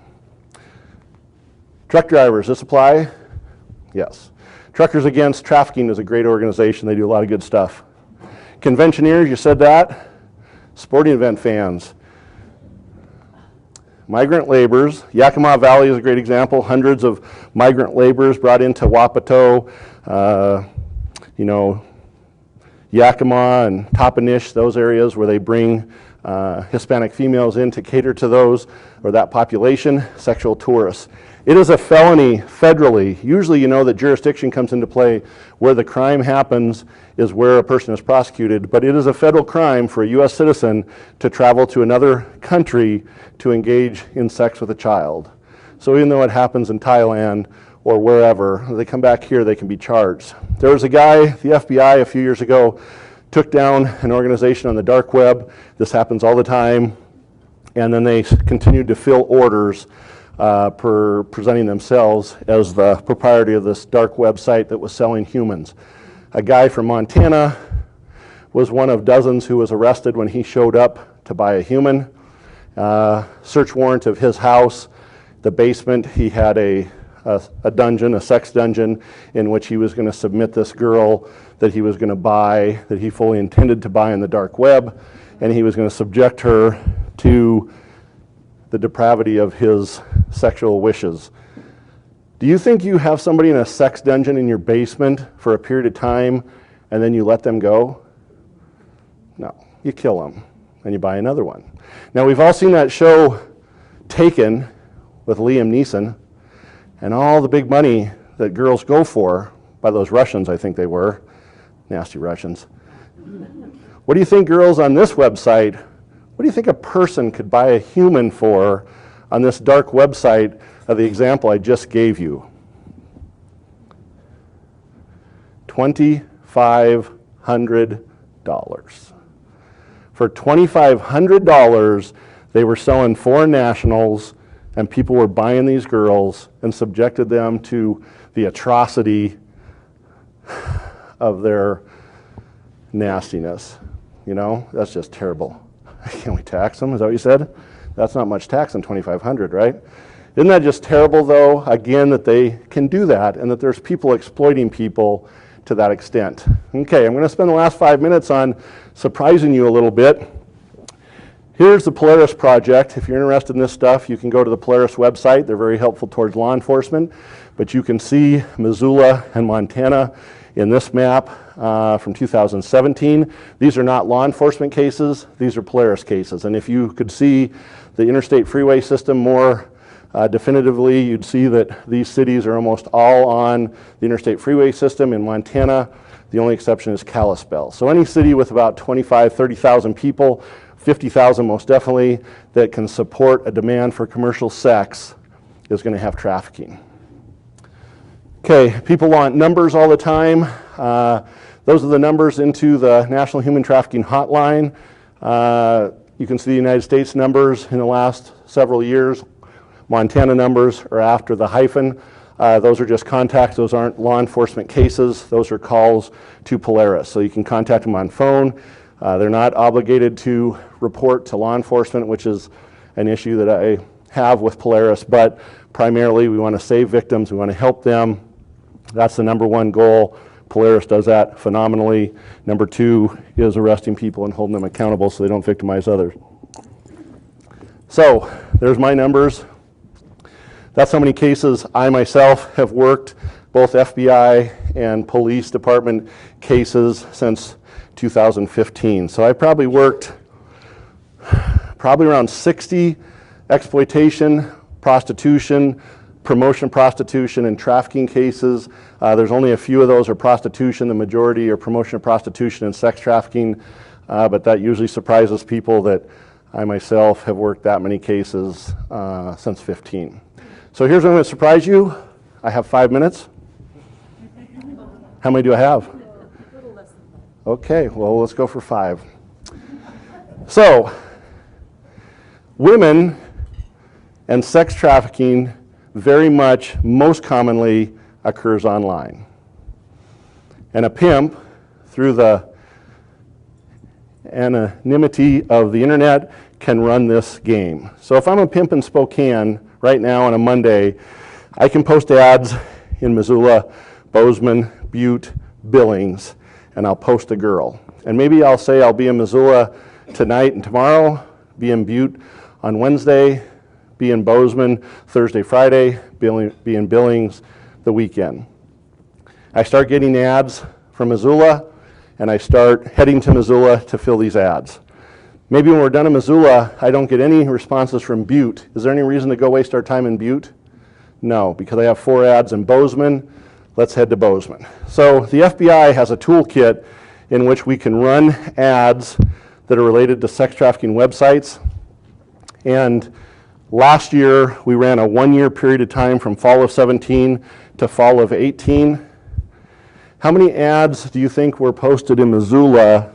Truck drivers, this apply? Yes. Truckers Against Trafficking is a great organization. They do a lot of good stuff. Conventioneers, you said that. Sporting event fans. Migrant laborers. Yakima Valley is a great example. Hundreds of migrant laborers brought into Wapato, Yakima and Toppenish, those areas where they bring Hispanic females in to cater to those or that population, sexual tourists. It is a felony federally. Usually you know that jurisdiction comes into play where the crime happens is where a person is prosecuted, but it is a federal crime for a U.S. citizen to travel to another country to engage in sex with a child. So even though it happens in Thailand or wherever, they come back here, they can be charged. There was a guy, the FBI a few years ago, took down an organization on the dark web. This happens all the time. And then they continued to fill orders presenting themselves as the proprietor of this dark website that was selling humans. A guy from Montana was one of dozens who was arrested when he showed up to buy a human. Search warrant of his house, the basement, he had a dungeon, a sex dungeon, in which he was going to submit this girl that he was going to buy, that he fully intended to buy on the dark web, and he was going to subject her to the depravity of his sexual wishes. Do you think you have somebody in a sex dungeon in your basement for a period of time and then you let them go? No, you kill them and you buy another one. Now we've all seen that show Taken with Liam Neeson and all the big money that girls go for by those Russians, I think they were. Nasty Russians. What do you think girls on this website, what do you think a person could buy a human for on this dark website of the example I just gave you? $2,500. For $2,500, they were selling foreign nationals, and people were buying these girls and subjected them to the atrocity of their nastiness. You know, that's just terrible. Can we tax them? Is that what you said? That's not much tax on $2,500, right? Isn't that just terrible, though, again, that they can do that and that there's people exploiting people to that extent? Okay, I'm going to spend the last 5 minutes on surprising you a little bit. Here's the Polaris Project. If you're interested in this stuff, you can go to the Polaris website. They're very helpful towards law enforcement. But you can see Missoula and Montana in this map from 2017. These are not law enforcement cases. These are Polaris cases. And if you could see the interstate freeway system more definitively, you'd see that these cities are almost all on the interstate freeway system. In Montana, the only exception is Kalispell. So any city with about 25, 30,000 people, 50,000 most definitely, that can support a demand for commercial sex is going to have trafficking. Okay, people want numbers all the time. Those are the numbers into the National Human Trafficking Hotline. You can see the United States numbers in the last several years. Montana numbers are after the hyphen. Those are just contacts. Those aren't law enforcement cases. Those are calls to Polaris. So you can contact them on phone. They're not obligated to report to law enforcement, which is an issue that I have with Polaris, but primarily we want to save victims. We want to help them. That's the number one goal. Polaris does that phenomenally. Number two is arresting people and holding them accountable so they don't victimize others. So there's my numbers. That's how many cases I myself have worked, both FBI and police department cases since 2015. So I probably worked around 60 exploitation, prostitution, promotion prostitution, and trafficking cases. There's only a few of those are prostitution. The majority are promotion of prostitution and sex trafficking, but that usually surprises people that I myself have worked that many cases since 15. So here's what I'm going to surprise you. I have 5 minutes. How many do I have? less. Okay, well, let's go for 5. So, Women and sex trafficking very much, most commonly, occurs online. And a pimp, through the anonymity of the internet, can run this game. So if I'm a pimp in Spokane right now on a Monday, I can post ads in Missoula, Bozeman, Butte, Billings, and I'll post a girl. And maybe I'll say I'll be in Missoula tonight and tomorrow, be in Butte on Wednesday, be in Bozeman Thursday, Friday, be in Billings the weekend. I start getting ads from Missoula, and I start heading to Missoula to fill these ads. Maybe when we're done in Missoula, I don't get any responses from Butte. Is there any reason to go waste our time in Butte? No, because I have 4 ads in Bozeman. Let's head to Bozeman. So the FBI has a toolkit in which we can run ads that are related to sex trafficking websites. And last year, we ran a 1-year period of time from fall of 17 to fall of 18. How many ads do you think were posted in Missoula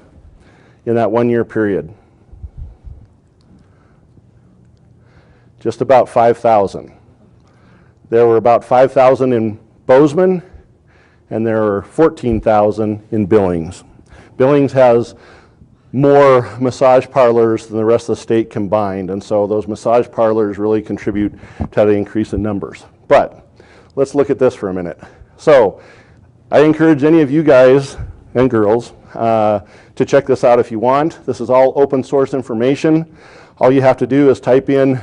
in that 1-year period? Just about 5,000. There were about 5,000 in Bozeman, and there are 14,000 in Billings. Billings has more massage parlors than the rest of the state combined, and so those massage parlors really contribute to the increase in numbers. But let's look at this for a minute. So I encourage any of you guys and girls to check this out if you want. This is all open source information. All you have to do is type in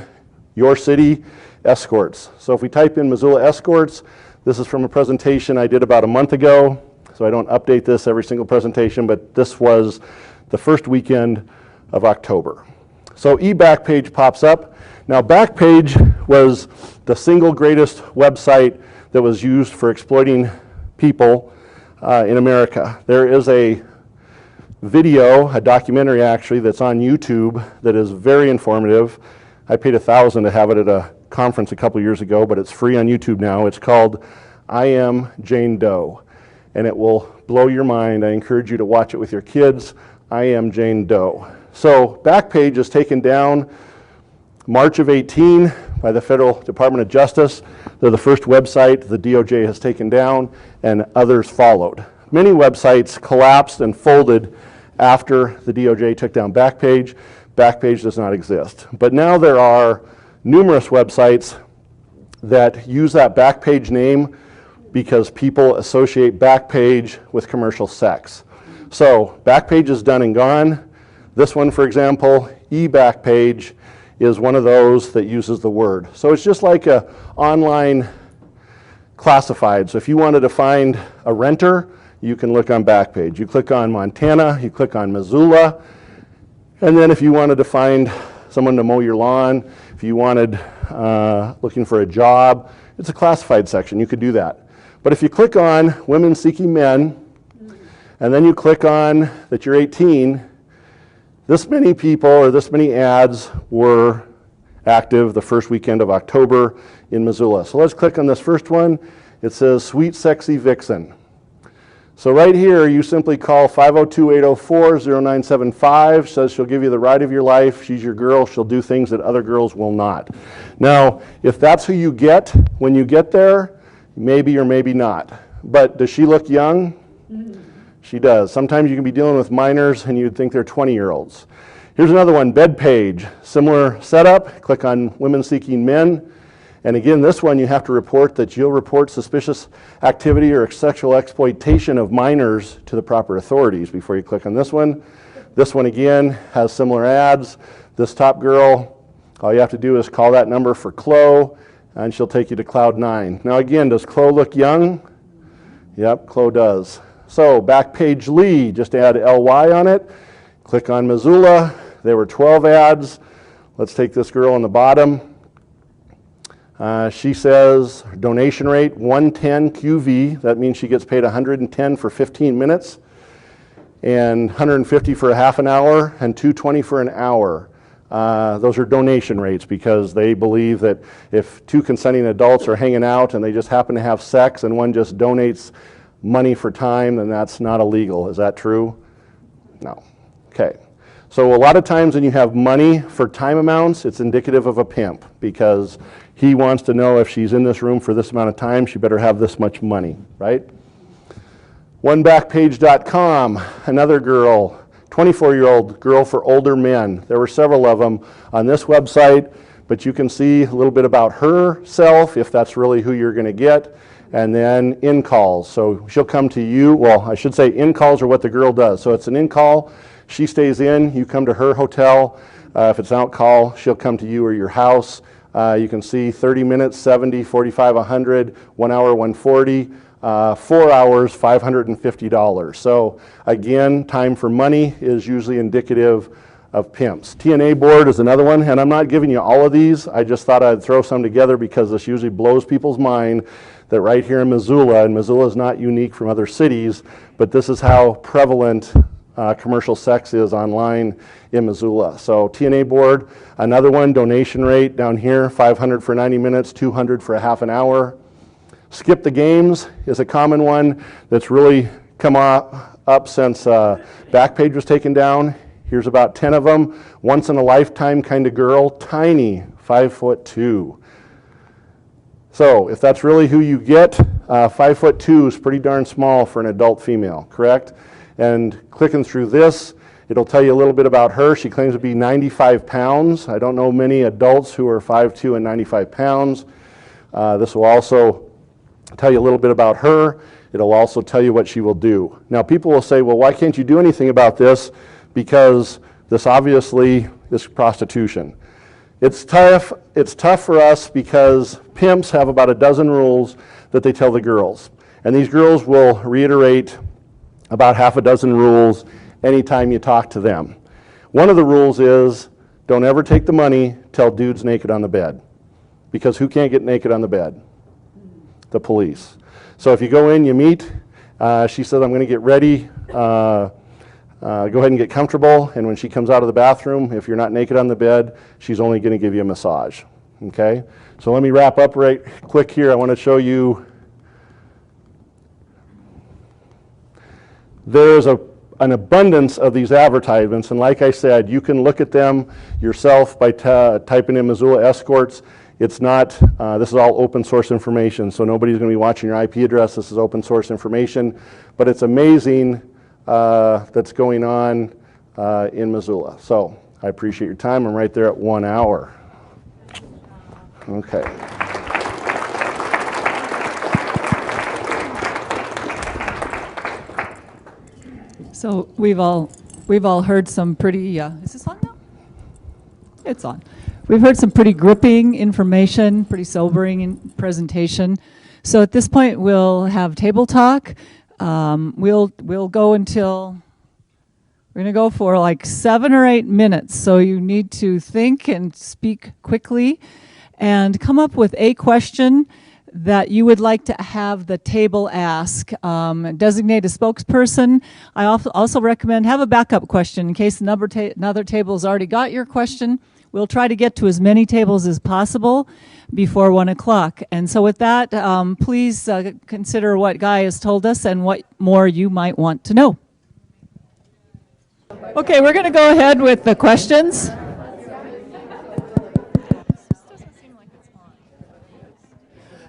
your city escorts. So if we type in Missoula escorts, this is from a presentation I did about a month ago, so I don't update this every single presentation, but this was the first weekend of October. So eBackpage pops up. Now Backpage was the single greatest website that was used for exploiting people in America. There is a video, a documentary actually, that's on YouTube that is very informative. I paid $1,000 to have it at a conference a couple years ago, but it's free on YouTube now. It's called I Am Jane Doe, and it will blow your mind. I encourage you to watch it with your kids. I Am Jane Doe. So Backpage is taken down March of 18 by the Federal Department of Justice. They're the first website the DOJ has taken down, and others followed. Many websites collapsed and folded after the DOJ took down Backpage. Backpage does not exist. But now there are numerous websites that use that Backpage name because people associate Backpage with commercial sex. So Backpage is done and gone. This one, for example, eBackpage, is one of those that uses the word. So it's just like an online classified. So if you wanted to find a renter, you can look on Backpage. You click on Montana, you click on Missoula, and then if you wanted to find someone to mow your lawn, if you wanted looking for a job, it's a classified section. You could do that. But if you click on women seeking men, and then you click on that you're 18, this many people or this many ads were active the first weekend of October in Missoula. So let's click on this first one. It says Sweet Sexy Vixen. So right here, you simply call 502-804-0975, says she'll give you the ride of your life. She's your girl. She'll do things that other girls will not. Now, if that's who you get when you get there, maybe or maybe not. But does she look young? She does. Sometimes you can be dealing with minors and you'd think they're 20-year-olds. Here's another one, Bedpage. Similar setup. Click on Women Seeking Men. And again, this one you have to report that you'll report suspicious activity or sexual exploitation of minors to the proper authorities before you click on this one. This one again has similar ads. This top girl, all you have to do is call that number for Chloe, and she'll take you to Cloud 9. Now again, does Chloe look young? Yep, Chloe does. So Backpage Lee, just add LY on it. Click on Missoula. There were 12 ads. Let's take this girl on the bottom. She says donation rate 110 QV. That means she gets paid 110 for 15 minutes, and 150 for a half an hour, and 220 for an hour. Those are donation rates because they believe that if 2 consenting adults are hanging out and they just happen to have sex and one just donates money for time, then that's not illegal. Is that true? No. Okay. So a lot of times when you have money for time amounts, it's indicative of a pimp because he wants to know if she's in this room for this amount of time, she better have this much money, right? OneBackPage.com, another girl, 24-year-old girl for older men. There were several of them on this website, but you can see a little bit about herself, if that's really who you're going to get, and then in-calls. So she'll come to you, well, I should say in-calls are what the girl does. So it's an in-call, she stays in, you come to her hotel. If it's an out-call, she'll come to you or your house. You can see 30 minutes, 70, 45, 100, 1 hour, 140. 4 hours, $550. So again, time for money is usually indicative of pimps. TNA board is another one, and I'm not giving you all of these. I just thought I'd throw some together because this usually blows people's mind that right here in Missoula, and Missoula is not unique from other cities, but this is how prevalent commercial sex is online in Missoula. So TNA board, another one, donation rate down here, $500 for 90 minutes, $200 for a half an hour. Skip the games is a common one that's really come up since Backpage was taken down. Here's about 10 of them. Once in a lifetime kind of girl, tiny, 5'2". So if that's really who you get, 5'2" is pretty darn small for an adult female, correct? And clicking through this, it'll tell you a little bit about her. She claims to be 95 pounds. I don't know many adults who are 5'2" and 95 pounds. This will also tell you a little bit about her. It'll also tell you what she will do. Now people will say, well, why can't you do anything about this? Because this obviously is prostitution. It's tough for us because pimps have about a dozen rules that they tell the girls. And these girls will reiterate about half a dozen rules anytime you talk to them. One of the rules is don't ever take the money till dude's naked on the bed. Because who can't get naked on the bed? The police. So if you go in, you meet, she says, I'm going to get ready, go ahead and get comfortable, and when she comes out of the bathroom, if you're not naked on the bed, she's only going to give you a massage, okay? So let me wrap up right quick here. I want to show you, there's an abundance of these advertisements, and like I said, you can look at them yourself by typing in Missoula escorts. It's not, this is all open source information, so nobody's going to be watching your IP address. This is open source information, but it's amazing that's going on in Missoula. So I appreciate your time. I'm right there at 1 hour. Okay. So we've all heard some pretty, is this on now? It's on. We've heard some pretty gripping information, pretty sobering presentation. So at this point, we'll have table talk. We'll go until, we're going to go for like 7 or 8 minutes. So you need to think and speak quickly and come up with a question that you would like to have the table ask. Designate a spokesperson. I also recommend have a backup question in case another table's already got your question. We'll try to get to as many tables as possible before 1 o'clock. And so with that, please consider what Guy has told us and what more you might want to know. Okay, we're going to go ahead with the questions.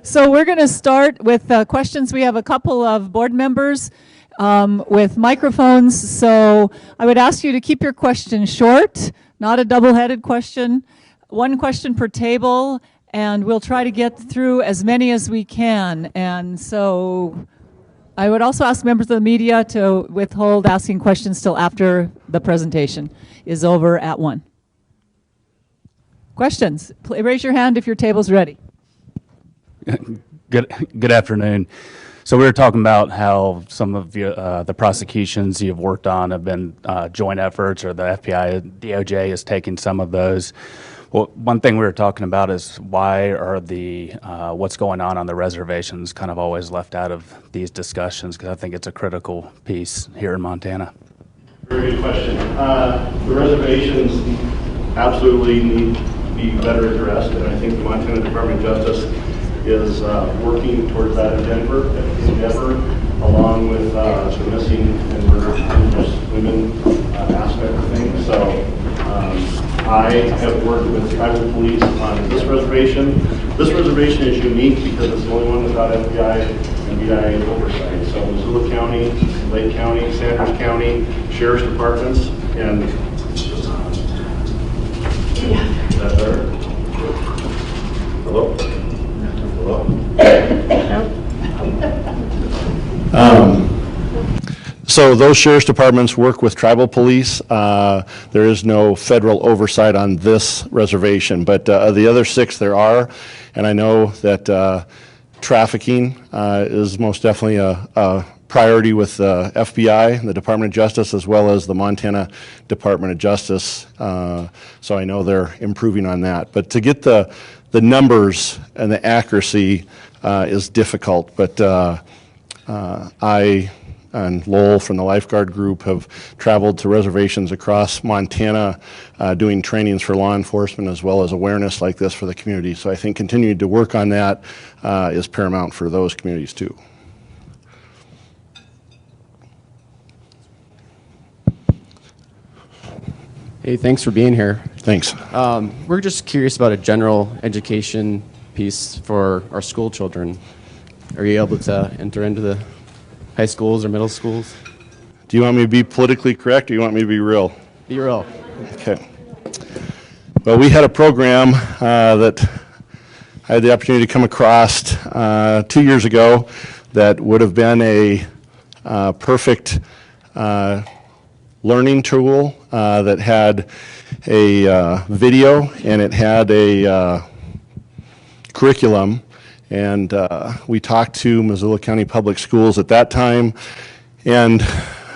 So we're going to start with questions. We have a couple of board members with microphones. So I would ask you to keep your question short. Not a double-headed question, 1 question per table, and we'll try to get through as many as we can. And so I would also ask members of the media to withhold asking questions till after the presentation is over at 1. Questions? Raise your hand if your table's ready. Good afternoon. So we were talking about how some of the prosecutions you've worked on have been joint efforts, or the FBI, DOJ is taking some of those. Well, one thing we were talking about is why are the what's going on the reservations kind of always left out of these discussions? Because I think it's a critical piece here in Montana. Very good question. The reservations absolutely need to be better addressed, and I think the Montana Department of Justice is working towards that endeavor. A along with the missing and murdered women aspect of things. So I have worked with tribal police on this reservation. This reservation is unique because it's the only one without FBI and BIA oversight. So Missoula County, Lake County, Sanders County, Sheriff's Departments, and is that better? Hello? Hello? So those sheriff's departments work with tribal police. There is no federal oversight on this reservation, but the other 6 there are, and I know that trafficking is most definitely a priority with the FBI, the Department of Justice, as well as the Montana Department of Justice. So I know they're improving on that. But to get the numbers and the accuracy is difficult, but I and Lowell from the lifeguard group have traveled to reservations across Montana doing trainings for law enforcement as well as awareness like this for the community. So I think continuing to work on that is paramount for those communities too. Hey, thanks for being here. Thanks. We're just curious about a general education piece for our school children. Are you able to enter into the high schools or middle schools? Do you want me to be politically correct or you want me to be real? Be real. Okay. Well, we had a program that I had the opportunity to come across 2 years ago that would have been a perfect learning tool that had a video and it had a curriculum. And we talked to Missoula County Public Schools at that time, and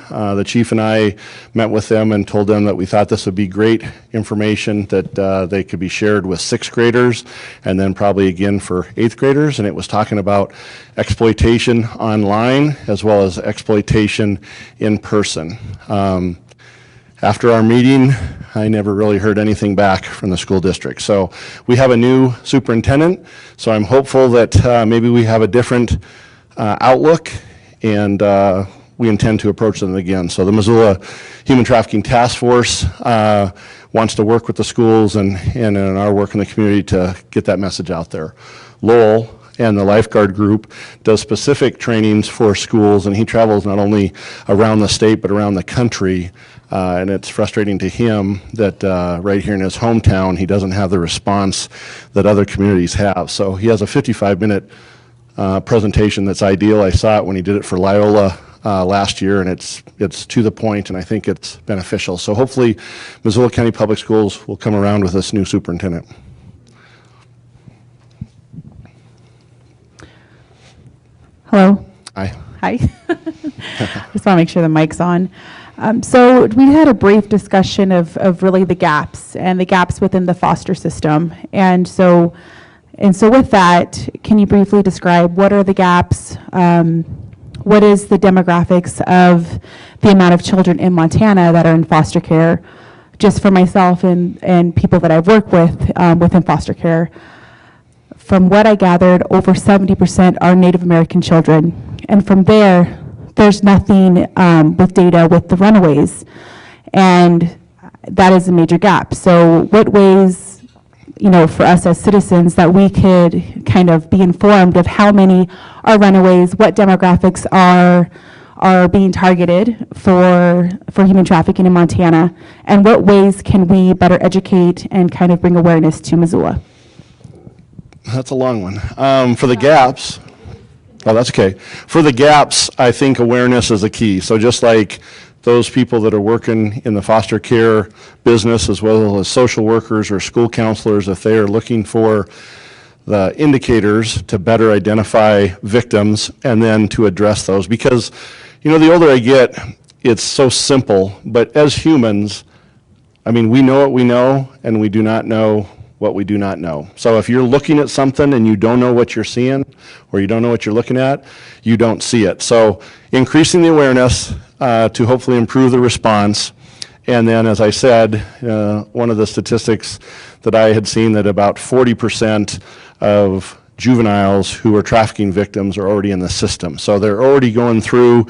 the chief and I met with them and told them that we thought this would be great information that they could be shared with 6th graders and then probably again for 8th graders. And it was talking about exploitation online as well as exploitation in person. After our meeting, I never really heard anything back from the school district. So we have a new superintendent, so I'm hopeful that maybe we have a different outlook, and we intend to approach them again. So the Missoula Human Trafficking Task Force wants to work with the schools and in our work in the community to get that message out there. Lowell and the lifeguard group does specific trainings for schools, and he travels not only around the state but around the country. And it's frustrating to him that right here in his hometown he doesn't have the response that other communities have. So he has a 55-minute presentation that's ideal. I saw it when he did it for Loyola last year, and it's to the point, and I think it's beneficial. So hopefully Missoula County Public Schools will come around with this new superintendent. Hello. Hi. Hi. Just want to make sure the mic's on. So we had a brief discussion of really the gaps and the gaps within the foster system. And so with that, can you briefly describe what are the gaps? What is the demographics of the amount of children in Montana that are in foster care? Just for myself and people that I've worked with within foster care. From what I gathered, over 70% are Native American children. And from there, there's nothing with data with the runaways. And that is a major gap. So what ways, for us as citizens that we could kind of be informed of how many are runaways, what demographics are being targeted for human trafficking in Montana, and what ways can we better educate and kind of bring awareness to Missoula? That's a long one. For the gaps, that's okay. For the gaps, I think awareness is the key. So just like those people that are working in the foster care business, as well as social workers or school counselors, if they are looking for the indicators to better identify victims and then to address those. Because, the older I get, it's so simple, but as humans, we know what we know, and we do not know what we do not know. So if you're looking at something and you don't know what you're seeing, or you don't know what you're looking at, you don't see it. So increasing the awareness to hopefully improve the response. And then, as I said, one of the statistics that I had seen that about 40% of juveniles who are trafficking victims are already in the system. So they're already going through,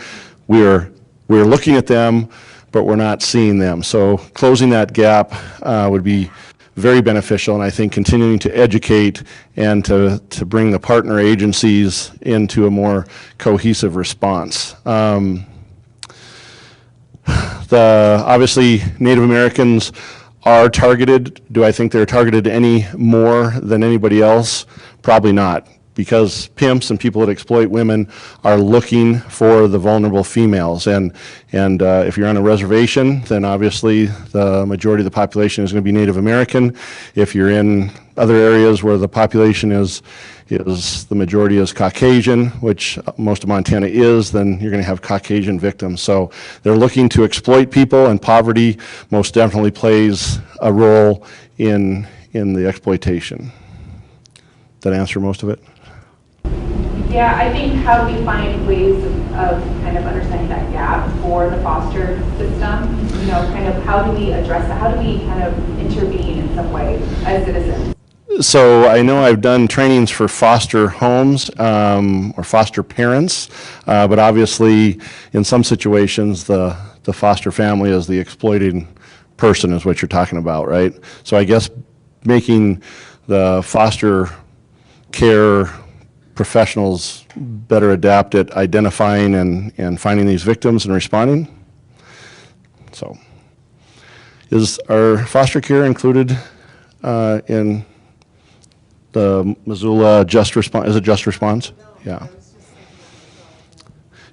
we're looking at them, but we're not seeing them. So closing that gap would be very beneficial, and I think continuing to educate and to bring the partner agencies into a more cohesive response. Obviously, Native Americans are targeted. Do I think they're targeted any more than anybody else? Probably not, because pimps and people that exploit women are looking for the vulnerable females. And if you're on a reservation, then obviously the majority of the population is going to be Native American. If you're in other areas where the population is the majority is Caucasian, which most of Montana is, then you're going to have Caucasian victims. So they're looking to exploit people, and poverty most definitely plays a role in the exploitation. Did that answer most of it? Yeah, I think how do we find ways of kind of understanding that gap for the foster system? You know, kind of how do we address that? How do we kind of intervene in some way as citizens? So I know I've done trainings for foster homes or foster parents, but obviously in some situations the foster family is the exploiting person is what you're talking about, right? So I guess making the foster care professionals better adept at identifying and finding these victims and responding. So is our foster care included in the Missoula just response? Is it just response? No, yeah.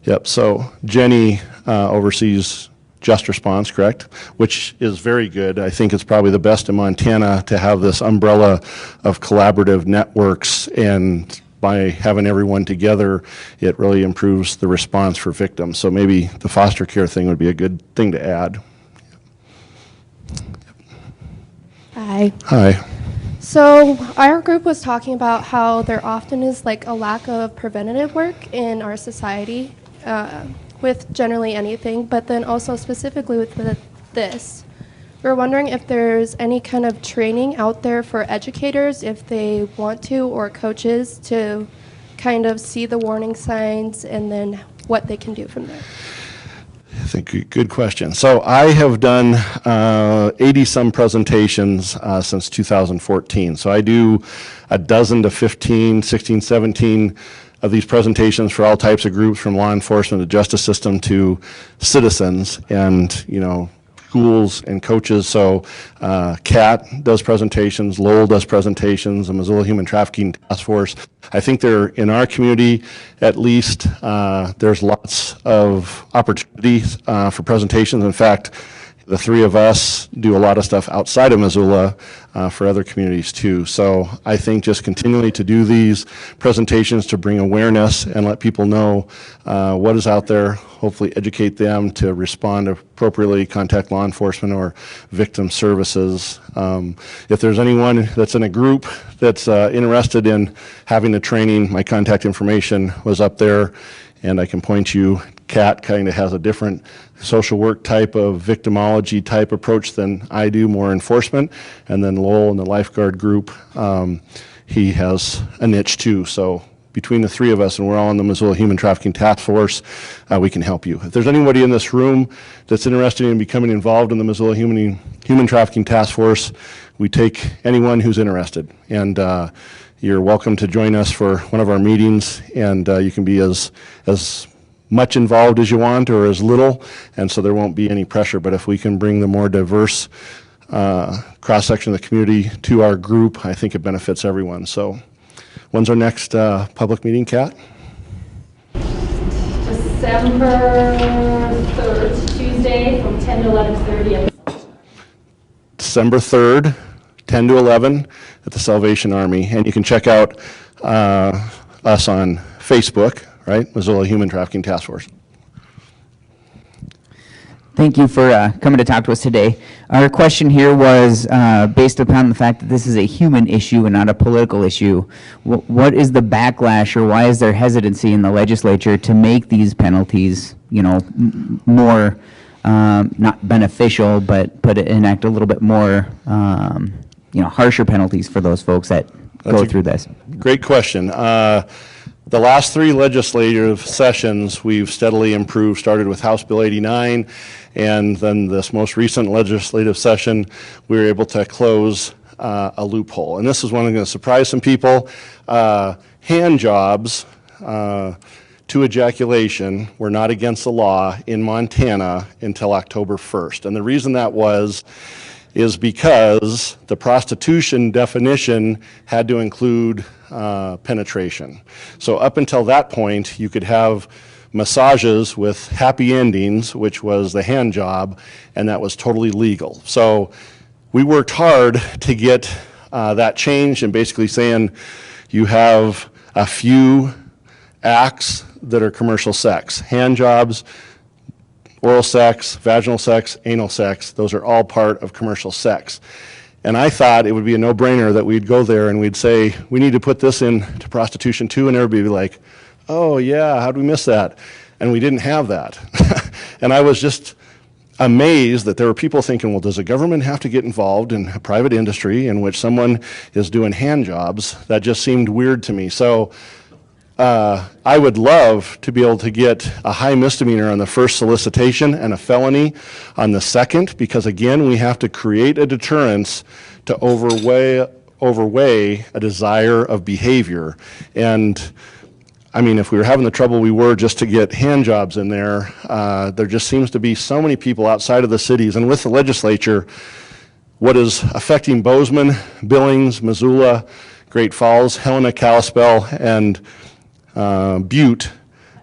Yep. So Jenny oversees just response, correct? Which is very good. I think it's probably the best in Montana to have this umbrella of collaborative networks, and by having everyone together, it really improves the response for victims. So maybe the foster care thing would be a good thing to add. Hi. Hi. So our group was talking about how there often is like a lack of preventative work in our society with generally anything, but then also specifically with this. We're wondering if there's any kind of training out there for educators if they want to, or coaches to kind of see the warning signs and then what they can do from there. I think good question. So I have done 80-some presentations since 2014. So I do a dozen to 15, 16, 17 of these presentations for all types of groups, from law enforcement to justice system to citizens and, you know, schools and coaches. So CAT does presentations, Lowell does presentations, the Missoula Human Trafficking Task Force. I think they're in our community, at least, there's lots of opportunities for presentations. In fact, the three of us do a lot of stuff outside of Missoula for other communities too. So I think just continually to do these presentations to bring awareness and let people know what is out there, hopefully educate them to respond appropriately, contact law enforcement or victim services. If there's anyone that's in a group that's interested in having the training, my contact information was up there, and I can point you. CAT kind of has a different social work type of victimology type approach than I do, more enforcement. And then Lowell and the lifeguard group, he has a niche too. So between the three of us, and we're all in the Missoula Human Trafficking Task Force, we can help you. If there's anybody in this room that's interested in becoming involved in the Missoula Human Trafficking Task Force, we take anyone who's interested. And you're welcome to join us for one of our meetings, and you can be as much involved as you want or as little, and so there won't be any pressure. But if we can bring the more diverse cross-section of the community to our group, I think it benefits everyone. So when's our next public meeting, Kat? December 3rd, Tuesday, from 10 to 11:30. December 3rd, 10 to 11 at the Salvation Army. And you can check out us on Facebook, right? Missoula Human Trafficking Task Force. Thank you for coming to talk to us today. Our question here was based upon the fact that this is a human issue and not a political issue. What is the backlash, or why is there hesitancy in the legislature to make these penalties, you know, more not beneficial, but enact a little bit more, you know, harsher penalties for those folks that go through this? Great question. The last 3 legislative sessions, we've steadily improved, started with House Bill 89, and then this most recent legislative session, we were able to close a loophole. And this is one that's going to surprise some people. Hand jobs to ejaculation were not against the law in Montana until October 1st. And the reason that is because the prostitution definition had to include penetration. So up until that point, you could have massages with happy endings, which was the hand job, and that was totally legal. So we worked hard to get that changed, and basically saying you have a few acts that are commercial sex. Hand jobs, oral sex, vaginal sex, anal sex, those are all part of commercial sex. And I thought it would be a no-brainer that we'd go there and we'd say, we need to put this into prostitution too, and everybody would be like, oh yeah, how'd we miss that? And we didn't have that. And I was just amazed that there were people thinking, well, does the government have to get involved in a private industry in which someone is doing hand jobs? That just seemed weird to me. So I would love to be able to get a high misdemeanor on the first solicitation and a felony on the second, because again, we have to create a deterrence to overweigh a desire of behavior. And I mean, if we were having the trouble we were just to get hand jobs in there, there just seems to be so many people outside of the cities. And with the legislature, what is affecting Bozeman, Billings, Missoula, Great Falls, Helena, Kalispell, and Butte,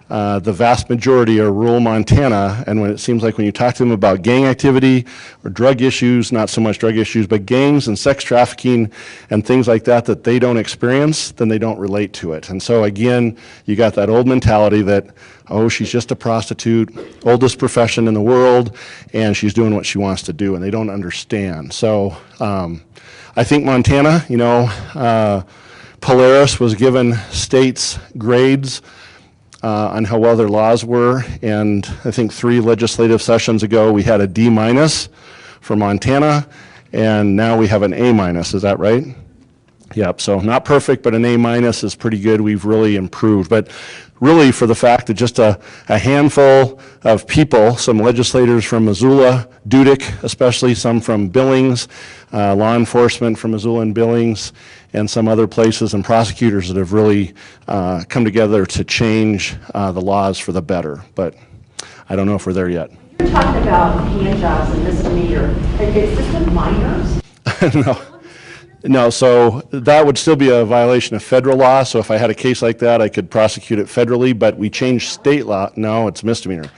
the vast majority are rural Montana, and when it seems like when you talk to them about gang activity or drug issues, not so much drug issues, but gangs and sex trafficking and things like that that they don't experience, then they don't relate to it. And so again, you got that old mentality that, oh, she's just a prostitute, oldest profession in the world, and she's doing what she wants to do, and they don't understand. So I think Montana, you know, Polaris was given states grades on how well their laws were, and I think 3 legislative sessions ago we had a D- for Montana, and now we have an A-. Is that right? Yep, so not perfect, but an A- is pretty good. We've really improved. But really for the fact that just a handful of people, some legislators from Missoula, Dudick especially, some from Billings, law enforcement from Missoula and Billings, and some other places, and prosecutors that have really come together to change the laws for the better. But I don't know if we're there yet. You're talking about hand jobs and misdemeanor. Is this with minors? No, so that would still be a violation of federal law. So if I had a case like that, I could prosecute it federally, but we changed state law. No, it's misdemeanor.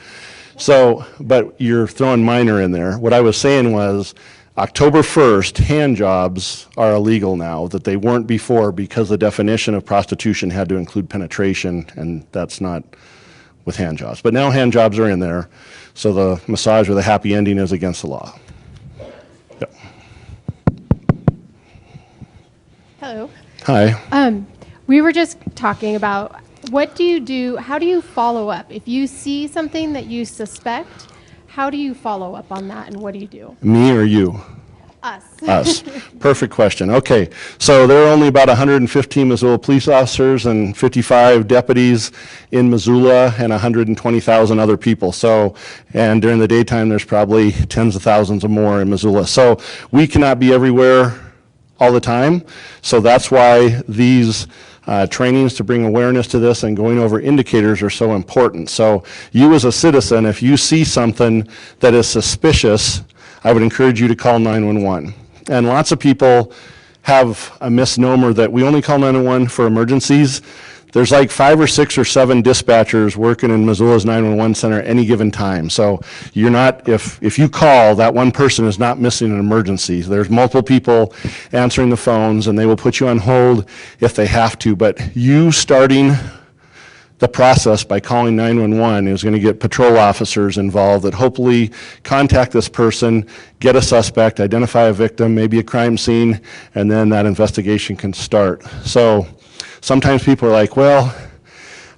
So, but you're throwing minor in there. What I was saying was October 1st, hand jobs are illegal now that they weren't before, because the definition of prostitution had to include penetration, and that's not with hand jobs. But now hand jobs are in there, so the massage with a happy ending is against the law. Yep. Hello. Hi. We were just talking about what do you do, how do you follow up? If you see something that you suspect, how do you follow up on that, and what do you do? Me or you? Us. Us. Perfect question. Okay, so there are only about 115 Missoula police officers and 55 deputies in Missoula and 120,000 other people. So, and during the daytime, there's probably tens of thousands of more in Missoula. So we cannot be everywhere all the time. So that's why these trainings to bring awareness to this and going over indicators are so important. So you as a citizen, if you see something that is suspicious, I would encourage you to call 911. And lots of people have a misnomer that we only call 911 for emergencies. There's like 5 or 6 or 7 dispatchers working in Missoula's 911 center at any given time. So you're not, if you call, that one person is not missing an emergency. There's multiple people answering the phones, and they will put you on hold if they have to. But you starting the process by calling 911 is going to get patrol officers involved that hopefully contact this person, get a suspect, identify a victim, maybe a crime scene, and then that investigation can start. So sometimes people are like, well,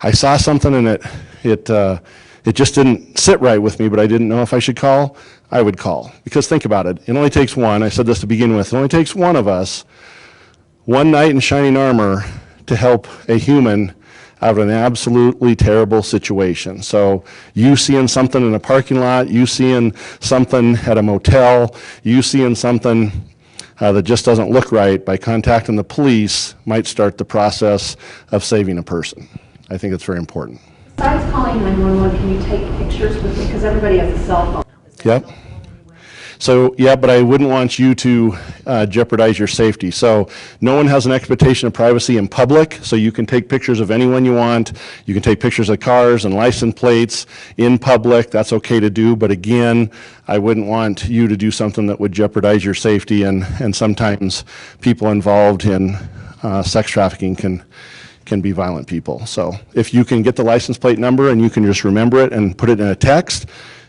I saw something and it just didn't sit right with me, but I didn't know if I should call. I would call. Because think about it. It only takes one. I said this to begin with. It only takes one of us one knight in shining armor to help a human out of an absolutely terrible situation. So you seeing something in a parking lot, you seeing something at a motel, you seeing something that just doesn't look right, by contacting the police might start the process of saving a person. I think it's very important. Besides calling 911, can you take pictures with it? Because everybody has a cell phone. Yep. So, yeah, but I wouldn't want you to jeopardize your safety. So no one has an expectation of privacy in public, so you can take pictures of anyone you want. You can take pictures of cars and license plates in public. That's okay to do, but again, I wouldn't want you to do something that would jeopardize your safety, and sometimes people involved in sex trafficking can be violent people. So if you can get the license plate number and you can just remember it and put it in a text,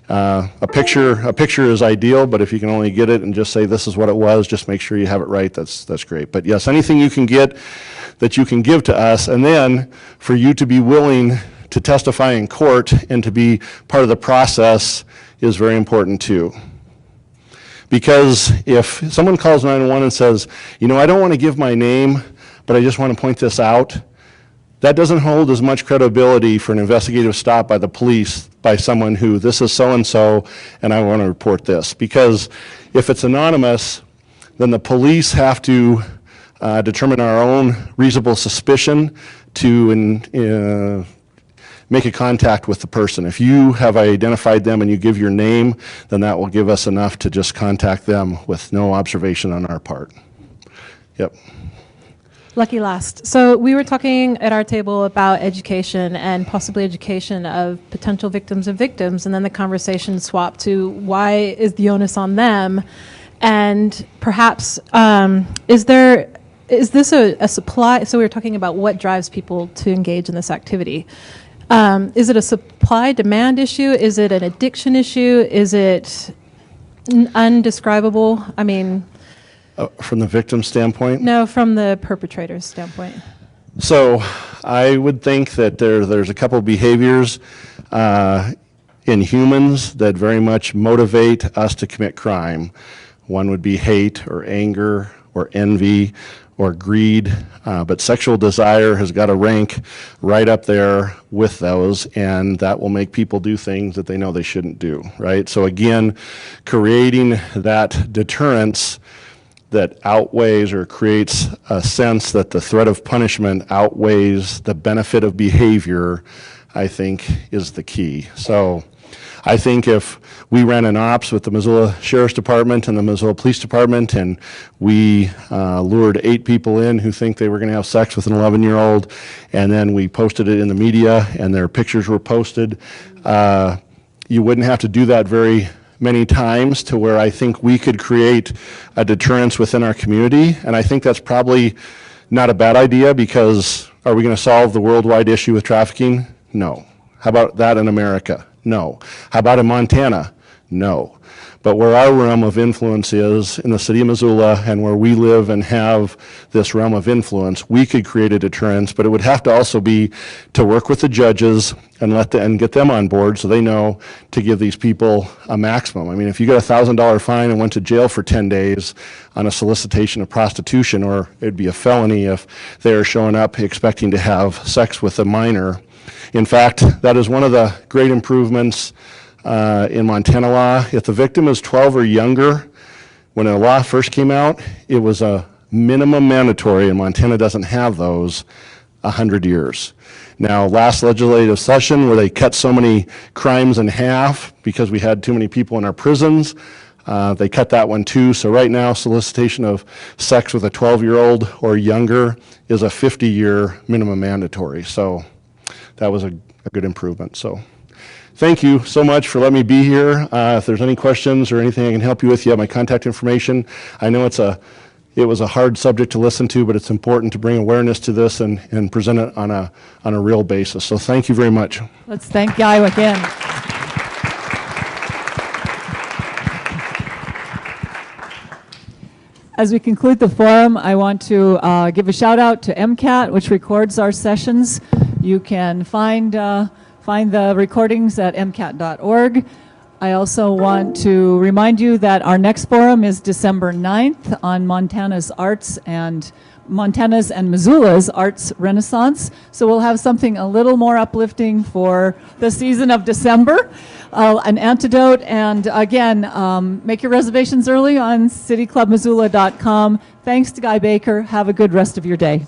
a picture is ideal, but if you can only get it and just say this is what it was, just make sure you have it right. That's great. But yes, anything you can get that you can give to us, and then for you to be willing to testify in court and to be part of the process is very important too. Because if someone calls 911 and says, you know, I don't want to give my name, but I just want to point this out, that doesn't hold as much credibility for an investigative stop by the police by someone who, this is so-and-so, and I want to report this. Because if it's anonymous, then the police have to determine our own reasonable suspicion to make a contact with the person. If you have identified them and you give your name, then that will give us enough to just contact them with no observation on our part. Yep. Lucky last. So we were talking at our table about education and possibly education of potential victims of victims, and then the conversation swapped to why is the onus on them, and perhaps is this a supply? So we were talking about what drives people to engage in this activity. Is it a supply-demand issue? Is it an addiction issue? Is it undescribable? I mean... from the victim standpoint? No, from the perpetrator's standpoint. So I would think that there's a couple behaviors in humans that very much motivate us to commit crime. One would be hate or anger or envy or greed, but sexual desire has got to rank right up there with those, and that will make people do things that they know they shouldn't do, right? So again, creating that deterrence that outweighs or creates a sense that the threat of punishment outweighs the benefit of behavior, I think is the key. So I think if we ran an ops with the Missoula Sheriff's Department and the Missoula Police Department, and we lured 8 people in who think they were going to have sex with an 11-year-old, and then we posted it in the media and their pictures were posted, you wouldn't have to do that very many times to where I think we could create a deterrence within our community. And I think that's probably not a bad idea, because are we going to solve the worldwide issue with trafficking? No. How about that in America? No. How about in Montana? No. But where our realm of influence is in the city of Missoula, and where we live and have this realm of influence, we could create a deterrence, but it would have to also be to work with the judges and get them on board so they know to give these people a maximum. I mean, if you got a $1,000 fine and went to jail for 10 days on a solicitation of prostitution, or it'd be a felony if they are showing up expecting to have sex with a minor. In fact, that is one of the great improvements in Montana law. If the victim is 12 or younger, when a law first came out, it was a minimum mandatory, and Montana doesn't have those, 100 years. Now, last legislative session, where they cut so many crimes in half because we had too many people in our prisons, they cut that one too. So right now, solicitation of sex with a 12-year-old or younger is a 50-year minimum mandatory. So that was a good improvement. So thank you so much for letting me be here. If there's any questions or anything I can help you with, you have my contact information. I know it was a hard subject to listen to, but it's important to bring awareness to this and present it on a real basis. So thank you very much. Let's thank Guy again. As we conclude the forum, I want to give a shout out to MCAT, which records our sessions. You can find the recordings at mcat.org. I also want to remind you that our next forum is December 9th on Montana's and Missoula's Arts Renaissance. So we'll have something a little more uplifting for the season of December, an antidote. And again, make your reservations early on cityclubmissoula.com. Thanks to Guy Baker. Have a good rest of your day.